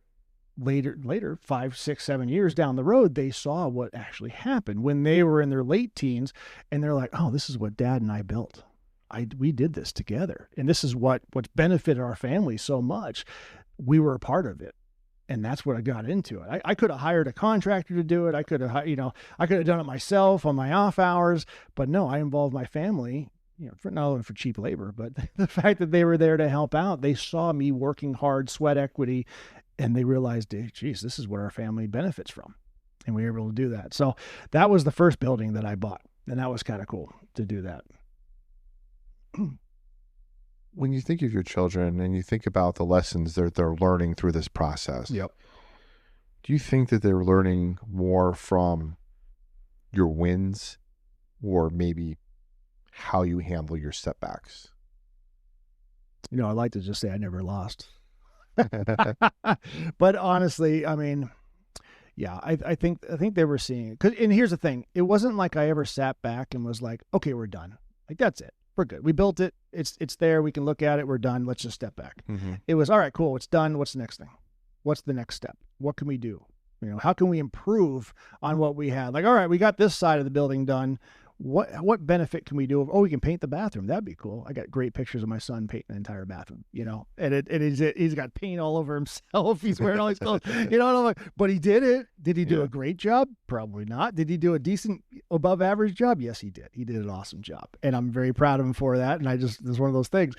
Later, 5, 6, 7 years down the road, they saw what actually happened when they were in their late teens, and they're like, oh, this is what Dad and I built. We did this together. And this is what's benefited our family so much. We were a part of it. And that's what I got into it. I could have hired a contractor to do it. I could have, I could have done it myself on my off hours, but no, I involved my family, not only for cheap labor, but the fact that they were there to help out. They saw me working hard, sweat equity, and they realized, geez, this is what our family benefits from. And we were able to do that. So that was the first building that I bought. And that was kind of cool to do that.
When you think of your children and you think about the lessons that they're learning through this process,
Yep.
Do you think that they're learning more from your wins or maybe how you handle your setbacks?
I like to just say I never lost. But honestly, I mean, yeah, I think they were seeing it. And here's the thing. It wasn't like I ever sat back and was like, okay, we're done. Like, that's it. We're good. We built it. It's there. We can look at it. We're done. Let's just step back.
Mm-hmm.
It was, all right, cool. It's done. What's the next thing? What's the next step? What can we do? How can we improve on what we had? Like, all right, we got this side of the building done. What benefit can we do? Oh, we can paint the bathroom. That'd be cool. I got great pictures of my son painting the entire bathroom, and he's got paint all over himself. He's wearing all his clothes, and I'm like, but he did it. Did he do a great job? Probably not. Did he do a decent above average job? Yes, he did. He did an awesome job. And I'm very proud of him for that. And it's one of those things.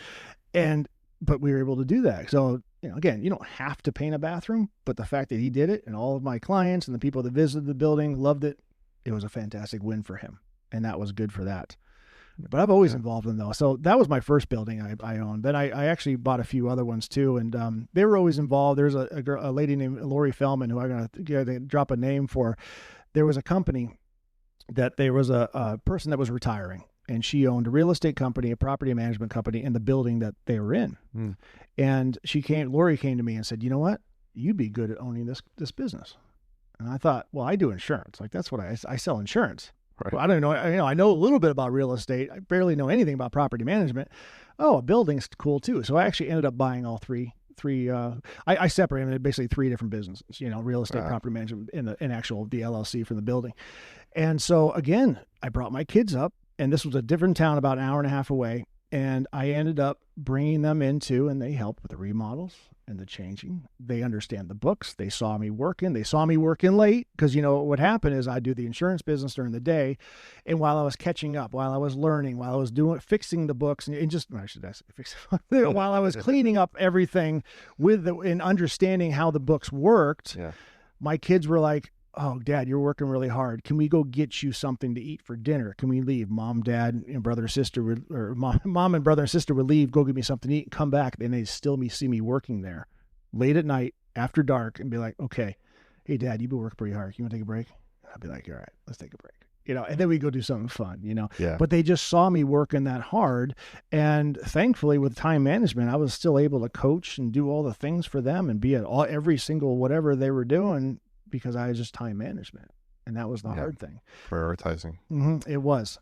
But we were able to do that. So, again, you don't have to paint a bathroom, but the fact that he did it and all of my clients and the people that visited the building loved it, it was a fantastic win for him. And that was good for that. But I've always involved in those. So that was my first building I owned. Then I actually bought a few other ones too. And they were always involved. There's a lady named Lori Feldman who I'm going to drop a name for. There was a company that there was a person that was retiring. And she owned a real estate company, a property management company in the building that they were in. Mm. And Lori came to me and said, you know what? You'd be good at owning this business. And I thought, well, I do insurance. Like, that's what I sell insurance. Right. Well, I don't know. I know a little bit about real estate. I barely know anything about property management. Oh, a building's cool too. So I actually ended up buying all three. I separated them into basically 3 different businesses, real estate, property management, and the LLC from the building. And so again, I brought my kids up, and this was a different town about an hour and a half away. And I ended up bringing them into, and they helped with the remodels and the changing. They understand the books. They saw me working. They saw me working late because, what would happen is I do the insurance business during the day. And while I was catching up, while I was learning, while I was fixing the books while I was cleaning up everything and understanding how the books worked, my kids were like, oh, Dad, you're working really hard. Can we go get you something to eat for dinner? Can we leave? Mom, Dad, and brother and sister mom and brother and sister would leave, go get me something to eat, and come back. And they'd still see me working there late at night after dark and be like, okay, hey, Dad, you've been working pretty hard. You want to take a break? I'd be like, all right, let's take a break. and then we go do something fun,
Yeah.
but they just saw me working that hard. And thankfully with time management, I was still able to coach and do all the things for them and be at every single, whatever they were doing, because I was just time management. And that was the hard thing.
Prioritizing.
It was.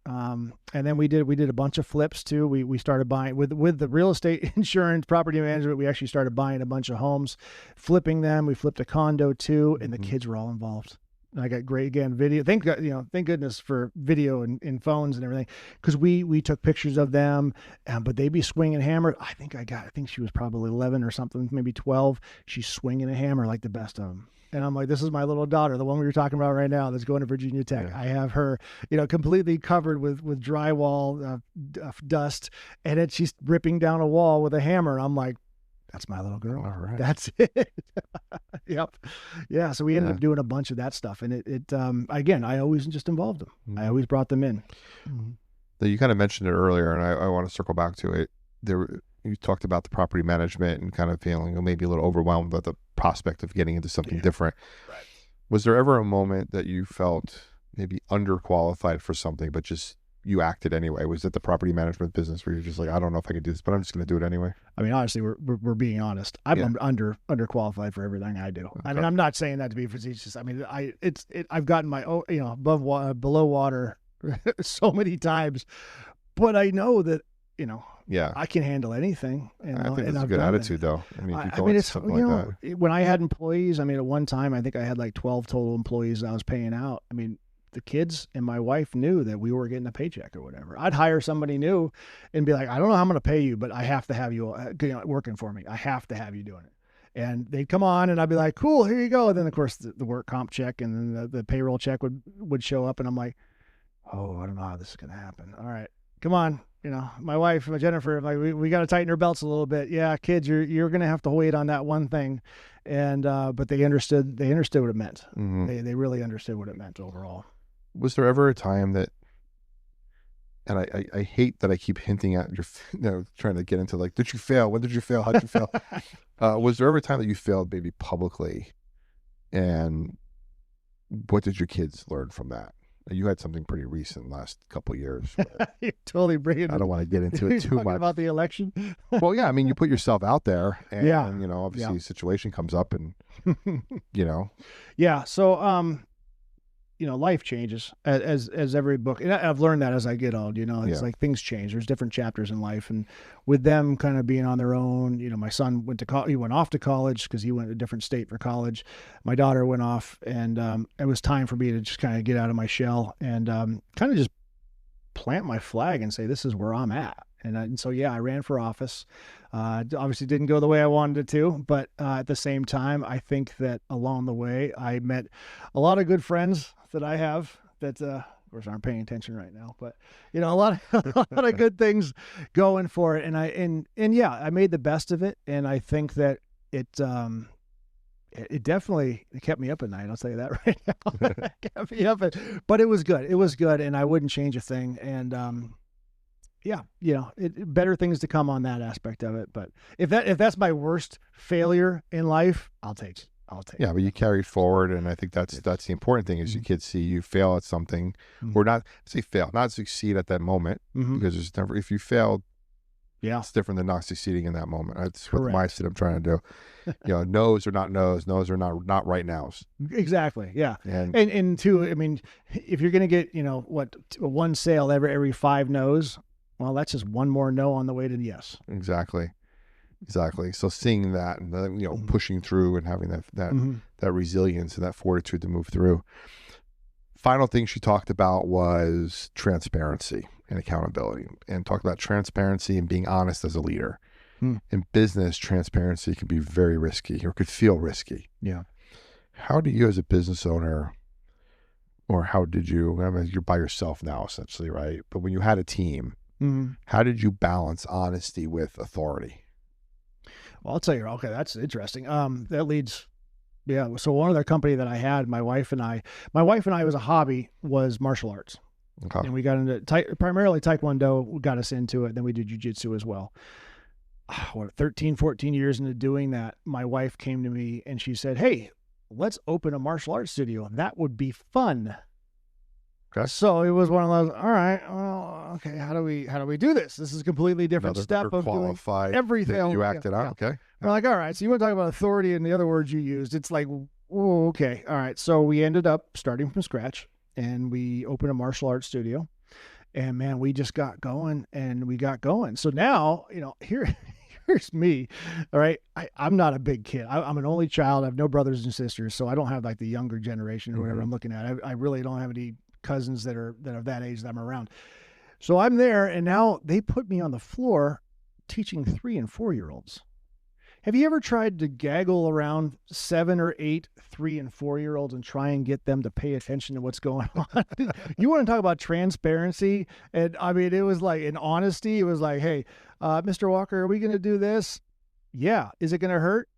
And then we did a bunch of flips too. We started buying with the real estate insurance, property management. We actually started buying a bunch of homes, flipping them. We flipped a condo too, and the kids were all involved. And I got great, again, video. Thank goodness for video and phones and everything, because we took pictures of them, but they'd be swinging hammers. I think she was probably 11 or something, maybe 12. She's swinging a hammer like the best of them. And I'm like, this is my little daughter, the one we were talking about right now that's going to Virginia Tech. Yeah. I have her, completely covered with drywall, dust, and then she's ripping down a wall with a hammer. And I'm like, that's my little girl.
All right.
That's it. Yep. Yeah. So we ended up doing a bunch of that stuff. And it again, I always just involved them. I always brought them in.
You kind of mentioned it earlier, and I want to circle back to it. You talked about the property management and kind of feeling maybe a little overwhelmed at the prospect of getting into something different.
Right.
Was there ever a moment that you felt maybe underqualified for something, but just you acted anyway? Was it the property management business where you're just like, I don't know if I can do this, but I'm just going to do it anyway?
I mean, honestly, we're being honest. I'm underqualified for everything I do. Okay. I mean, I'm not saying that to be facetious. I mean, I've gotten my below water so many times, but I know that I can handle anything.
I think that's a good attitude, though. I mean, it's something like that.
When I had employees, I mean, at one time, I think I had like 12 total employees I was paying out. I mean, the kids and my wife knew that we were getting a paycheck or whatever. I'd hire somebody new and be like, I don't know how I'm going to pay you, but I have to have you working for me. I have to have you doing it. And they'd come on and I'd be like, cool, here you go. And then of course the work comp check and then the payroll check would show up. And I'm like, oh, I don't know how this is going to happen. All right, come on. My wife, Jennifer, like we got to tighten our belts a little bit. Yeah, kids, you're going to have to wait on that one thing. And, but they understood what it meant. Mm-hmm. They really understood what it meant overall.
Was there ever a time that, and I hate that I keep hinting at your, trying to get into like, did you fail? When did you fail? How did you fail? Was there ever a time that you failed maybe publicly? And what did your kids learn from that? You had something pretty recent last couple of years.
You're totally bringing.
I don't want to get into it too much.
About the election?
Well, yeah. I mean, you put yourself out there, and obviously a situation comes up, and
Yeah. So, life changes as every book, and I've learned that as I get old. It's like things change. There's different chapters in life, and with them kind of being on their own, my son went to college. He went off to college because he went to a different state for college. My daughter went off, and it was time for me to just kind of get out of my shell and kind of just plant my flag and say, this is where I'm at. And so, I ran for office. Obviously didn't go the way I wanted it to, but at the same time, I think that along the way, I met a lot of good friends that I have that, of course, aren't paying attention right now, but a lot of good things going for it. And I made the best of it. And I think that it definitely kept me up at night. I'll tell you that right now. It kept me up, but it was good. It was good. And I wouldn't change a thing. And, better things to come on that aspect of it. But if that's my worst failure in life, I'll take it.
Yeah, but you carried forward, and I think that's the important thing is your kids see you fail at something, or not succeed at that moment, because there's never, if you failed, it's different than not succeeding in that moment. That's what the mindset I'm trying to do. No's are not no's, no's are not right no's.
Exactly. Yeah. And two, I mean, if you're going to get one sale every 5 no's, well, that's just one more no on the way to the yes.
Exactly. So seeing that and pushing through and having that resilience and that fortitude to move through. Final thing she talked about was transparency and accountability, and talked about transparency and being honest as a leader. In business, transparency can be very risky or could feel risky.
Yeah.
How do you as a business owner, or how did you, I mean, you're by yourself now essentially, right? But when you had a team, how did you balance honesty with authority?
Well, I'll tell you. Okay, that's interesting. That leads, So one other company that I had, my wife and I was a hobby was martial arts, and we got into primarily Taekwondo. Got us into it. Then we did jiu-jitsu as well. 13, 14 years into doing that, my wife came to me and she said, "Hey, let's open a martial arts studio. That would be fun."
Okay.
So it was one of those, all right, well, okay, how do we do this? This is a completely different step of doing everything.
You acted out.
Yeah.
Okay.
We're like, all right, so you want to talk about authority and the other words you used. It's like, oh, okay. All right. So we ended up starting from scratch and we opened a martial arts studio. And man, we just got going and we got going. So now, here's me. All right. I'm not a big kid. I'm an only child. I have no brothers and sisters. So I don't have like the younger generation or whatever I'm looking at. I really don't have any cousins that are that age that I'm around. So I'm there and now they put me on the floor teaching 3 and 4-year-olds. Have you ever tried to gaggle around 7 or 8 3 and 4-year-olds and try and get them to pay attention to what's going on? You want to talk about transparency? And I mean, it was like in honesty, it was like, hey, Mr. Walker, are we going to do this? Yeah. Is it going to hurt?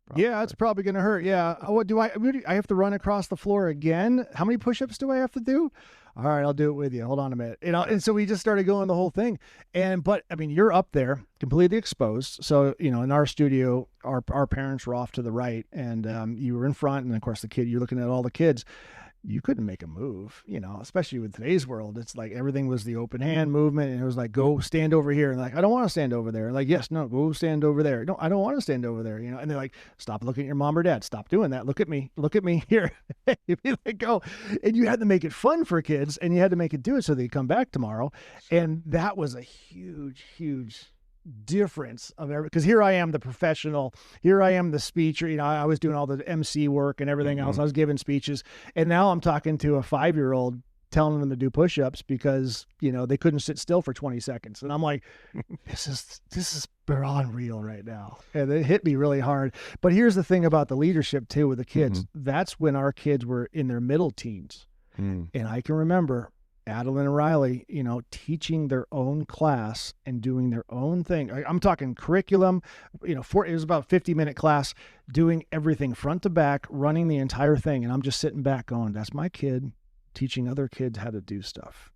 Probably. Yeah, it's probably going to hurt. Yeah. What do I have to run across the floor again? How many push-ups do I have to do? All right, I'll do it with you. Hold on a minute. And so we just started going the whole thing. But I mean, you're up there completely exposed. So, in our studio, our parents were off to the right and you were in front. And of course you're looking at all the kids. You couldn't make a move, especially with today's world. It's like everything was the open hand movement. And it was like, go stand over here. And like, I don't want to stand over there. Like, yes, no, go stand over there. No, I don't want to stand over there. And they're like, stop looking at your mom or dad. Stop doing that. Look at me here. You'd be like, go. And you had to make it fun for kids and you had to make it do it so they come back tomorrow. And that was a huge, huge difference of because here I am the professional, here I am the speaker, I was doing all the MC work and everything else. I was giving speeches and now I'm talking to a 5-year-old telling them to do push-ups because they couldn't sit still for 20 seconds and I'm like, this is unreal right now. And it hit me really hard. But here's the thing about the leadership too with the kids. That's when our kids were in their middle teens. And I can remember Adilynn and Riley, teaching their own class and doing their own thing. I'm talking curriculum, it was about a 50-minute class, doing everything front to back, running the entire thing. And I'm just sitting back going, that's my kid teaching other kids how to do stuff.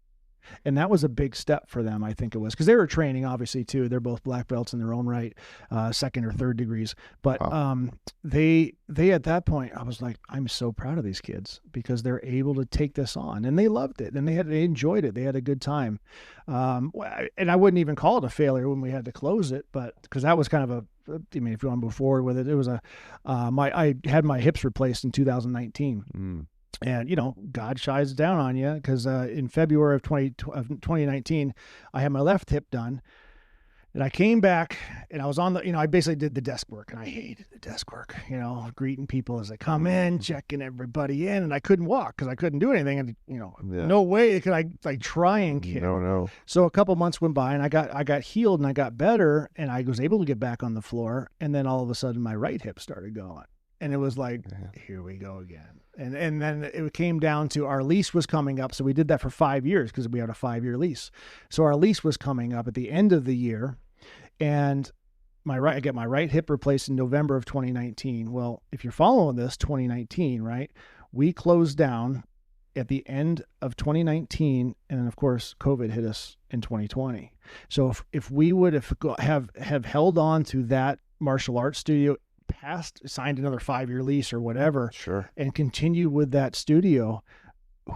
And that was a big step for them, I think it was, because they were training, obviously, too. They're both black belts in their own right, 2nd or 3rd degrees. But they at that point, I was like, I'm so proud of these kids because they're able to take this on. And they loved it. And they enjoyed it. They had a good time. And I wouldn't even call it a failure when we had to close it, but because that was kind of if you want to move forward with it, it was I had my hips replaced in 2019. And, God shies down on you because in February of 2019, I had my left hip done. And I came back and I was on I basically did the desk work and I hated the desk work, greeting people as they come in, checking everybody in. And I couldn't walk because I couldn't do anything. And, no way could I try and kick.
No.
So a couple months went by and I got healed and I got better and I was able to get back on the floor. And then all of a sudden my right hip started going. And it was like, here we go again. And then it came down to our lease was coming up. So we did that for 5 years because we had a 5-year lease. So our lease was coming up at the end of the year. And I get my right hip replaced in November of 2019. Well, if you're following this, 2019, right? We closed down at the end of 2019. And then, of course, COVID hit us in 2020. So if we would have held on to that martial arts studio, signed another 5-year lease or whatever,
sure,
and continue with that studio,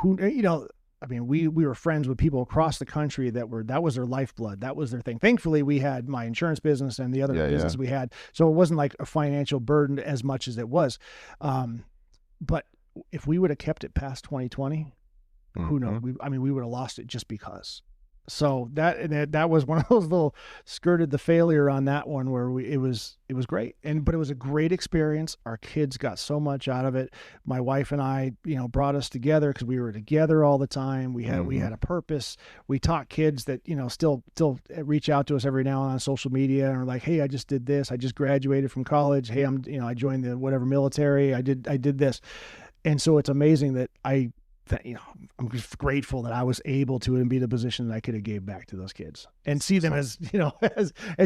we were friends with people across the country that was their lifeblood. That was their thing. Thankfully, we had my insurance business and the other business we had. So it wasn't like a financial burden as much as it was. But if we would have kept it past 2020, who knows? We would have lost it just because. So that was one of those little skirted the failure on that one where it was great. But it was a great experience. Our kids got so much out of it. My wife and I, brought us together because we were together all the time. We had a purpose. We taught kids that, still reach out to us every now and then on social media and are like, hey, I just did this. I just graduated from college. Hey, I joined the whatever military. I did this. And so it's amazing that I'm just grateful that I was able to and be in a position that I could have gave back to those kids and see them as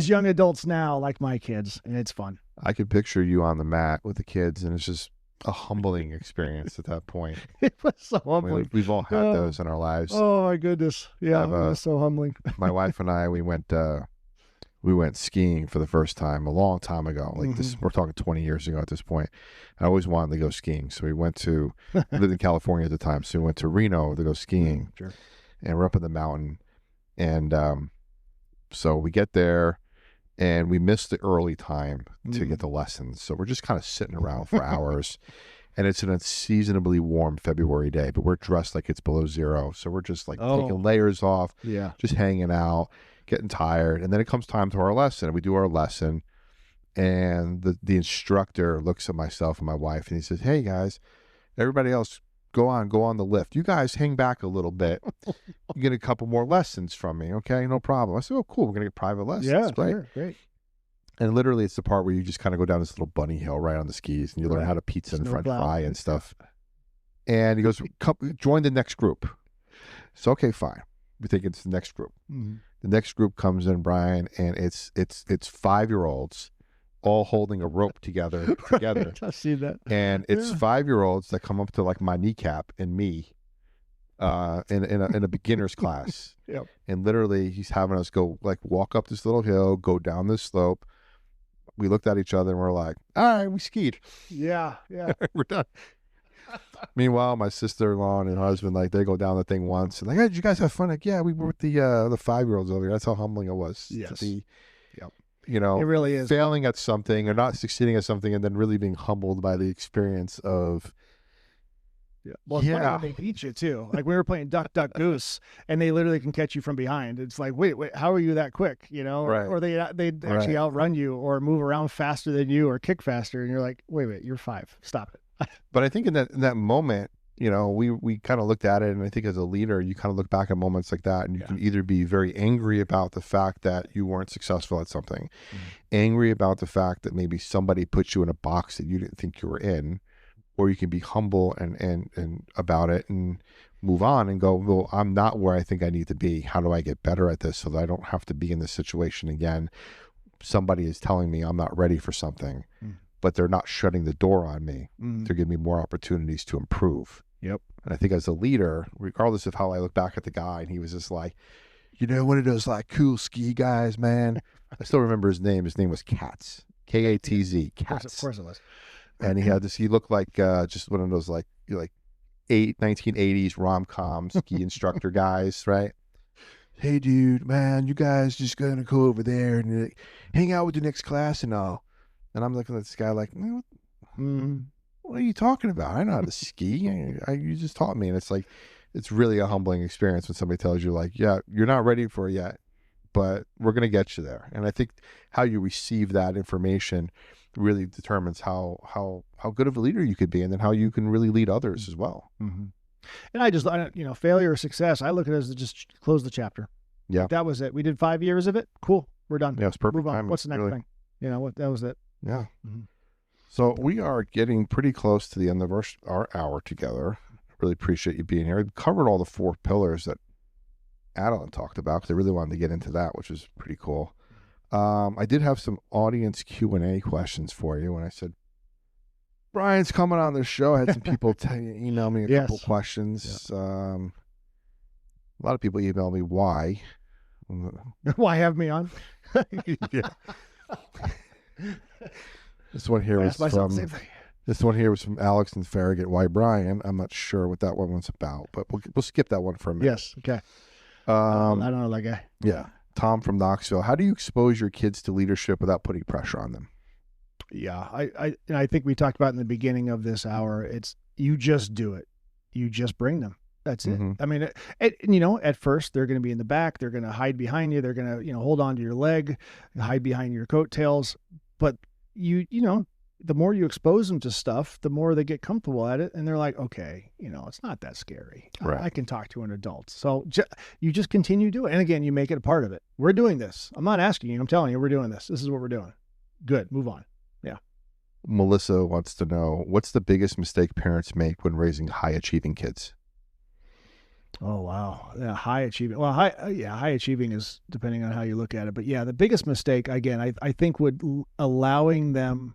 young adults now, like my kids. And it's fun.
I could picture you on the mat with the kids and it's just a humbling experience at that point.
It was so humbling.
We've all had those in our lives.
Oh my goodness. Yeah. It was so humbling.
My wife and I, we went we went skiing for the first time a long time ago. Like this, we're talking 20 years ago at this point. I always wanted to go skiing. So we went to, lived in California at the time. So we went to Reno to go skiing.
Sure.
And we're up in the mountain. And so we get there and we missed the early time to get the lessons. So we're just kind of sitting around for hours. And it's an unseasonably warm February day, but we're dressed like it's below zero. So we're just like taking layers off, just hanging out, getting tired. And then it comes time to our lesson. We do our lesson. And the instructor looks at myself and my wife and he says, "Hey guys, everybody else, go on the lift. You guys hang back a little bit. You get a couple more lessons from me. Okay, no problem." I said, "Oh, cool. We're going to get private lessons."
Yeah,
right?
sure, great.
And literally, it's the part where you just kind of go down this little bunny hill right on the skis, and you learn how to pizza and French fry and stuff. And he goes, "Come, join the next group." So, okay, fine. We think it's the next group. The next group comes in, Brian, and it's 5-year-olds all holding a rope together.
I see that.
And it's 5-year-olds that come up to like my kneecap and me in a beginner's class.
Yep.
And literally, he's having us go like walk up this little hill, go down this slope. We looked at each other and we're like, "All right, we skied."
Yeah.
We're done. Meanwhile, my sister-in-law and husband, like, they go down the thing once and like, "Hey, did you guys have fun?" Like, "Yeah, we were with the 5-year-olds over here." That's how humbling it was.
Yes.
To be, you know,
it really is.
Failing at something or not succeeding at something and then really being humbled by the experience of.
Well, it's funny when they beat you too. Like we were playing Duck, Duck, Goose, and they literally can catch you from behind. It's like, wait, how are you that quick? You know, or they actually outrun you or move around faster than you or kick faster, and you're like, wait, you're 5. Stop it.
But I think in that moment, you know, we kind of looked at it, and I think as a leader, you kind of look back at moments like that, and you can either be very angry about the fact that you weren't successful at something, angry about the fact that maybe somebody put you in a box that you didn't think you were in. Or you can be humble and about it and move on and go, "Well, I'm not where I think I need to be. How do I get better at this so that I don't have to be in this situation again? Somebody is telling me I'm not ready for something, but they're not shutting the door on me. They're giving me more opportunities to improve."
Yep.
And I think as a leader, regardless of how I look back at the guy, and he was just like, one of those like cool ski guys, man. I still remember his name. His name was Katz. Katz. Katz.
Of course it was.
And he looked like just one of those like 1980s rom-com ski instructor guys, right? "Hey, dude, man, you guys just gonna go over there and hang out with the next class and all." And I'm looking at this guy like, "What are you talking about? I know how to ski. You just taught me." And it's like, it's really a humbling experience when somebody tells you like, "Yeah, you're not ready for it yet, but we're gonna get you there." And I think how you receive that information really determines how good of a leader you could be, and then how you can really lead others as well.
And I failure or success, I look at it as just close the chapter.
Yeah,
that was it. We did 5 years of it. Cool, we're done.
Yeah, it's perfect.
Move on.
Timing.
What's the next thing? You know what? That was it.
Yeah. So we are getting pretty close to the end of our hour together. Really appreciate you being here. We covered all the 4 pillars that Adilynn talked about because I really wanted to get into that, which was pretty cool. I did have some audience Q&A questions for you. When I said, "Brian's coming on the show," I had some people email me a couple questions. A lot of people email me why.
Why have me on?
This one here was from Alex and Farragut. "Why Brian?" I'm not sure what that one was about, but we'll skip that one for a minute.
Yes. Okay. I don't know that guy.
Yeah. Tom from Knoxville. "How do you expose your kids to leadership without putting pressure on them?"
Yeah, I think we talked about in the beginning of this hour. It's you just do it. You just bring them. That's it. I mean, at first they're going to be in the back. They're going to hide behind you. They're going to hold on to your leg, hide behind your coattails. But the more you expose them to stuff, the more they get comfortable at it, and they're like, okay, it's not that scary.
Right.
I can talk to an adult. So you just continue doing it. And again, you make it a part of it. We're doing this. I'm not asking you. I'm telling you, we're doing this. This is what we're doing. Good. Move on. Yeah.
Melissa wants to know, what's the biggest mistake parents make when raising high-achieving kids?
Oh, wow. Yeah, high achieving. Well, high achieving is depending on how you look at it. But yeah, the biggest mistake, again, I think would allowing them,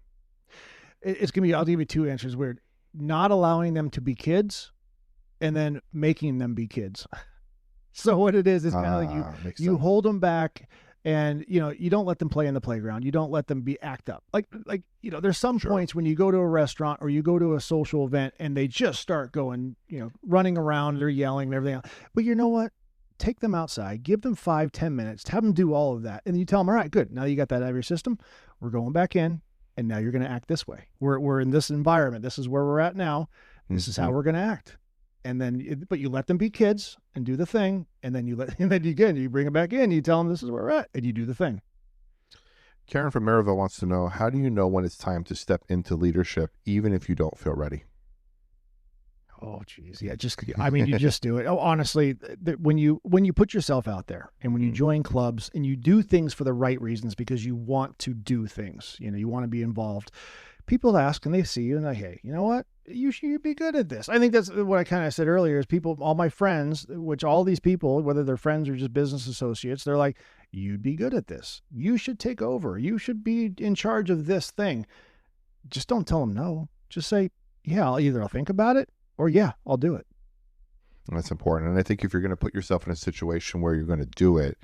it's going to be, I'll give you 2 answers. Weird. Not allowing them to be kids and then making them be kids. So what it is kind of like you hold them back And, you don't let them play in the playground. You don't let them act up. Like, there's some points when you go to a restaurant or you go to a social event and they just start going, running around, they're yelling and everything else. But you know what? Take them outside, give them 5-10 minutes, have them do all of that. And you tell them, all right, good. Now you got that out of your system. We're going back in. And now you're going to act this way. We're in this environment. This is where we're at now. This is how we're going to act. And then, but you let them be kids and do the thing. And then you bring them back in. You tell them this is where we're at, and you do the thing.
Karen from Maryville wants to know, how do you know when it's time to step into leadership, even if you don't feel ready?
Oh, geez. Yeah. You just do it. Oh, honestly, when you put yourself out there and when you join clubs and you do things for the right reasons because you want to do things, you want to be involved, people ask and they see you and they, hey, you know what? You'd be good at this. I think that's what I kind of said earlier is all my friends, which all these people, whether they're friends or just business associates, they're like, you'd be good at this. You should take over. You should be in charge of this thing. Just don't tell them no. Just say, yeah, I'll think about it or yeah, I'll do it.
That's important. And I think if you're going to put yourself in a situation where you're going to do it,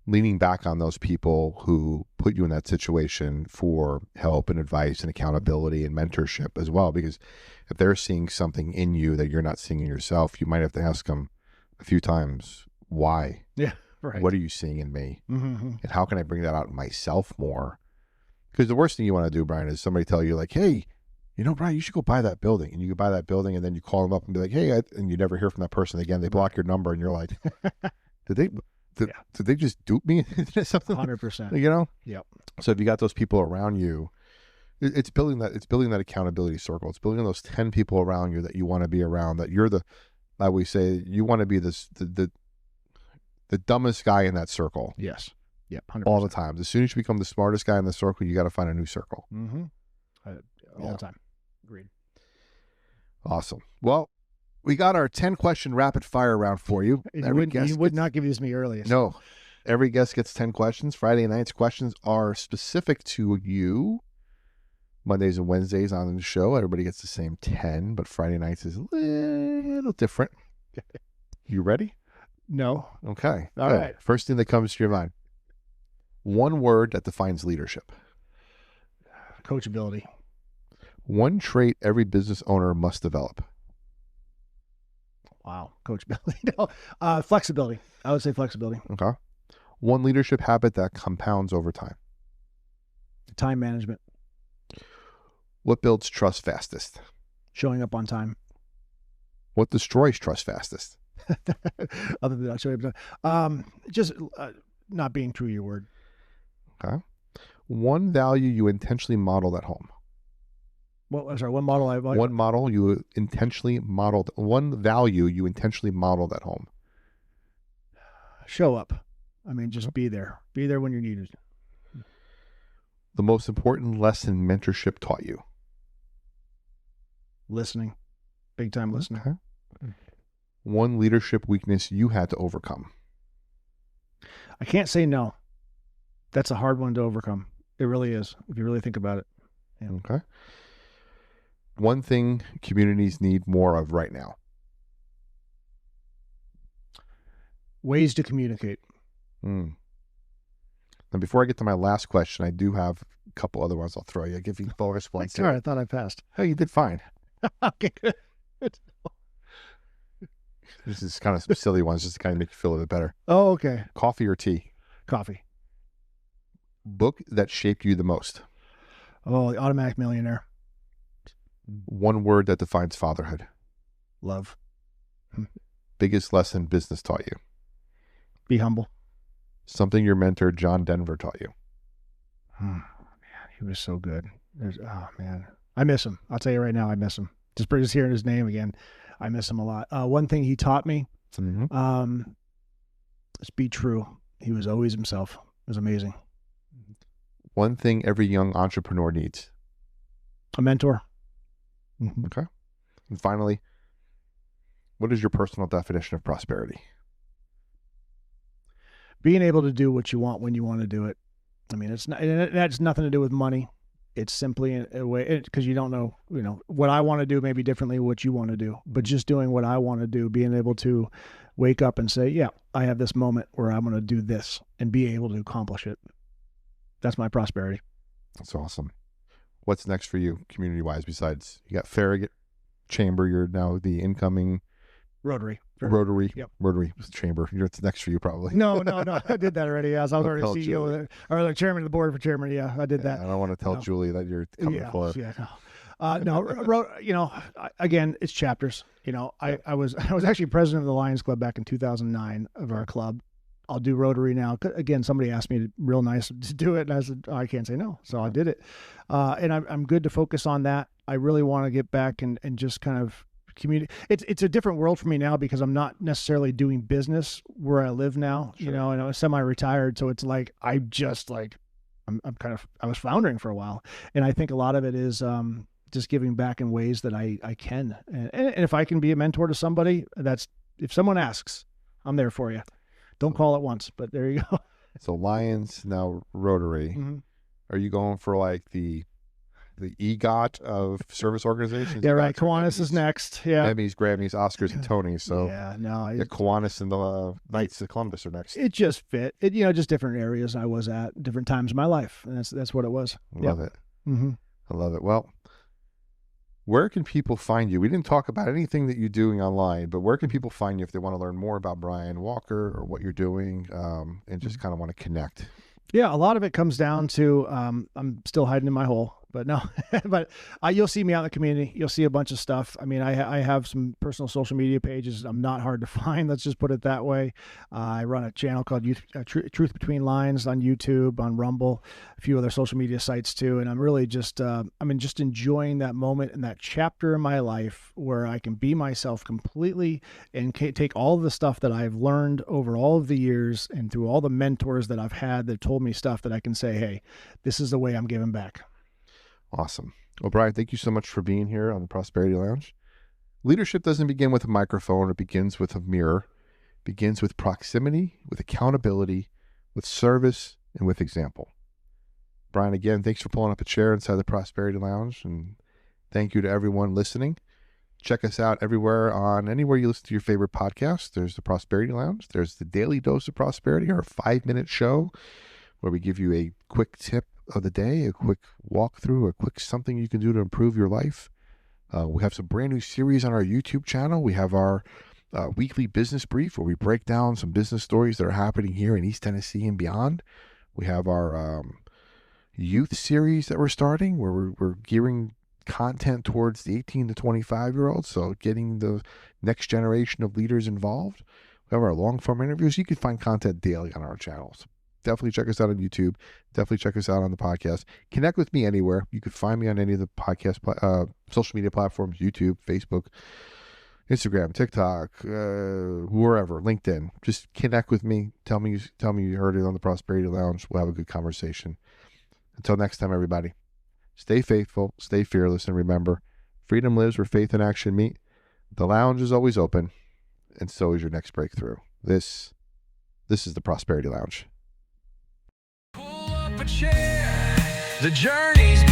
leaning back on those people who put you in that situation for help and advice and accountability and mentorship as well, because if they're seeing something in you that you're not seeing in yourself, you might have to ask them a few times, why?
Yeah, right.
What are you seeing in me? Mm-hmm. And how can I bring that out in myself more? Because the worst thing you want to do, Brian, is somebody tell you like, hey, Brian, you should go buy that building. And you go buy that building and then you call them up and be like, hey, and you never hear from that person again. They block your number and you're like, did they just dupe me? Something
100%.
Yep. So if you got those people around you, it's building that accountability circle. It's building those 10 people around you that you want to be around, that you're I always say you want to be the dumbest guy in that circle.
Yes. Yep. 100%.
All the time. As soon as you become the smartest guy in the circle, you got to find a new circle.
Mm-hmm. All the time. Agreed.
Awesome. Well, we got our 10-question rapid fire round for you.
He would not give this to me earlier.
No. Every guest gets 10 questions. Friday night's questions are specific to you. Mondays and Wednesdays on the show, everybody gets the same 10, but Friday nights is a little different. You ready?
No.
Okay.
All right.
First thing that comes to your mind. One word that defines leadership.
Coachability.
One trait every business owner must develop.
Wow. Coachability. No. Flexibility. I would say flexibility.
Okay. One leadership habit that compounds over time.
Time management.
What builds trust fastest?
Showing up on time.
What destroys trust fastest?
Other than not showing up on time. Just not being true to your word.
Okay. One value you intentionally modeled at home.
Well, sorry, one model
One model you intentionally modeled. One value you intentionally modeled at home.
Show up. I mean, just be there. Be there when you're needed.
The most important lesson mentorship taught you.
Listening. Big time listening.
Okay. One leadership weakness you had to overcome.
I can't say no. That's a hard one to overcome. It really is, if you really think about it. Yeah.
Okay. One thing communities need more of right now.
Ways to communicate.
Now, before I get to my last question, I do have a couple other ones I'll throw you. I'll give you bonus points.
Sorry, I thought I passed.
Oh, you did fine.
Okay, good.
This is kind of silly ones just to kind of make you feel a bit better.
Oh, okay.
Coffee or tea?
Coffee.
Book that shaped you the most?
Oh, The Automatic Millionaire.
One word that defines fatherhood?
Love.
Biggest lesson business taught you?
Be humble.
Something your mentor, John Denver, taught you?
Man, he was so good. Oh, man. I miss him. I'll tell you right now, I miss him. Just hearing his name again, I miss him a lot. One thing he taught me is be true. He was always himself. It was amazing.
One thing every young entrepreneur needs?
A mentor.
Okay. And finally, what is your personal definition of prosperity?
Being able to do what you want when you want to do it. I mean, it has nothing to do with money. It's simply a way, because you don't know, what I want to do maybe differently what you want to do, but just doing what I want to do, being able to wake up and say, yeah, I have this moment where I'm going to do this and be able to accomplish it. That's my prosperity.
That's awesome. What's next for you community-wise besides you got Farragut Chamber? You're now the incoming
Rotary.
Yep. Rotary Chamber. What's next for you probably?
No. I did that already. I was already CEO or the chairman of the board for chairman. Yeah, I did that.
I don't want to tell Julie that you're coming for.
Yeah, no. Again, it's chapters. I was actually president of the Lions Club back in 2009 of our club. I'll do Rotary now. Again, somebody asked me real nice to do it, and I said, I can't say no. So I did it. And I'm good to focus on that. I really want to get back and just kind of community. It's a different world for me now because I'm not necessarily doing business where I live now, and I'm semi-retired. So it's like, I was floundering for a while. And I think a lot of it is just giving back in ways that I can. And if I can be a mentor to somebody, if someone asks, I'm there for you. Don't call it once, but there you go.
So Lions, now Rotary. Mm-hmm. Are you going for like the EGOT of service organizations?
Yeah, right. Kiwanis is next. Yeah.
Emmys, Grammys, Oscars, and Tonys. So Kiwanis and the Knights of Columbus are next.
It just fit. Just different areas I was at, different times in my life. And that's what it was.
Love it.
Mm-hmm.
I love it. Well, where can people find you? We didn't talk about anything that you're doing online, but where can people find you if they want to learn more about Brian Walker or what you're doing and just kind of want to connect?
Yeah, a lot of it comes down to I'm still hiding in my hole, but no, but you'll see me out in the community. You'll see a bunch of stuff. I mean, I have some personal social media pages. I'm not hard to find. Let's just put it that way. I run a channel called Truth Between Lines on YouTube, on Rumble, a few other social media sites too. And I'm really just just enjoying that moment and that chapter in my life where I can be myself completely and take all of the stuff that I've learned over all of the years and through all the mentors that I've had that told me stuff that I can say, hey, this is the way I'm giving back.
Awesome. Well, Brian, thank you so much for being here on the Prosperity Lounge. Leadership doesn't begin with a microphone. It begins with a mirror. It begins with proximity, with accountability, with service, and with example. Brian, again, thanks for pulling up a chair inside the Prosperity Lounge, and thank you to everyone listening. Check us out anywhere you listen to your favorite podcast. There's the Prosperity Lounge. There's the Daily Dose of Prosperity, our 5-minute show where we give you a quick tip of the day, a quick walkthrough, a quick something you can do to improve your life. We have some brand new series on our YouTube channel. We have our weekly business brief where we break down some business stories that are happening here in East Tennessee and beyond. We have our youth series that we're starting where we're gearing content towards the 18 to 25-year-olds, so getting the next generation of leaders involved. We have our long-form interviews. You can find content daily on our channels. Definitely check us out on YouTube. Definitely check us out on the podcast. Connect with me anywhere. You can find me on any of the podcast social media platforms, YouTube, Facebook, Instagram, TikTok, wherever, LinkedIn. Just connect with me. Tell me you heard it on the Prosperity Lounge. We'll have a good conversation. Until next time, everybody. Stay faithful, stay fearless, and remember, freedom lives where faith and action meet. The lounge is always open, and so is your next breakthrough. This is the Prosperity Lounge.
Pull up a chair. The journey's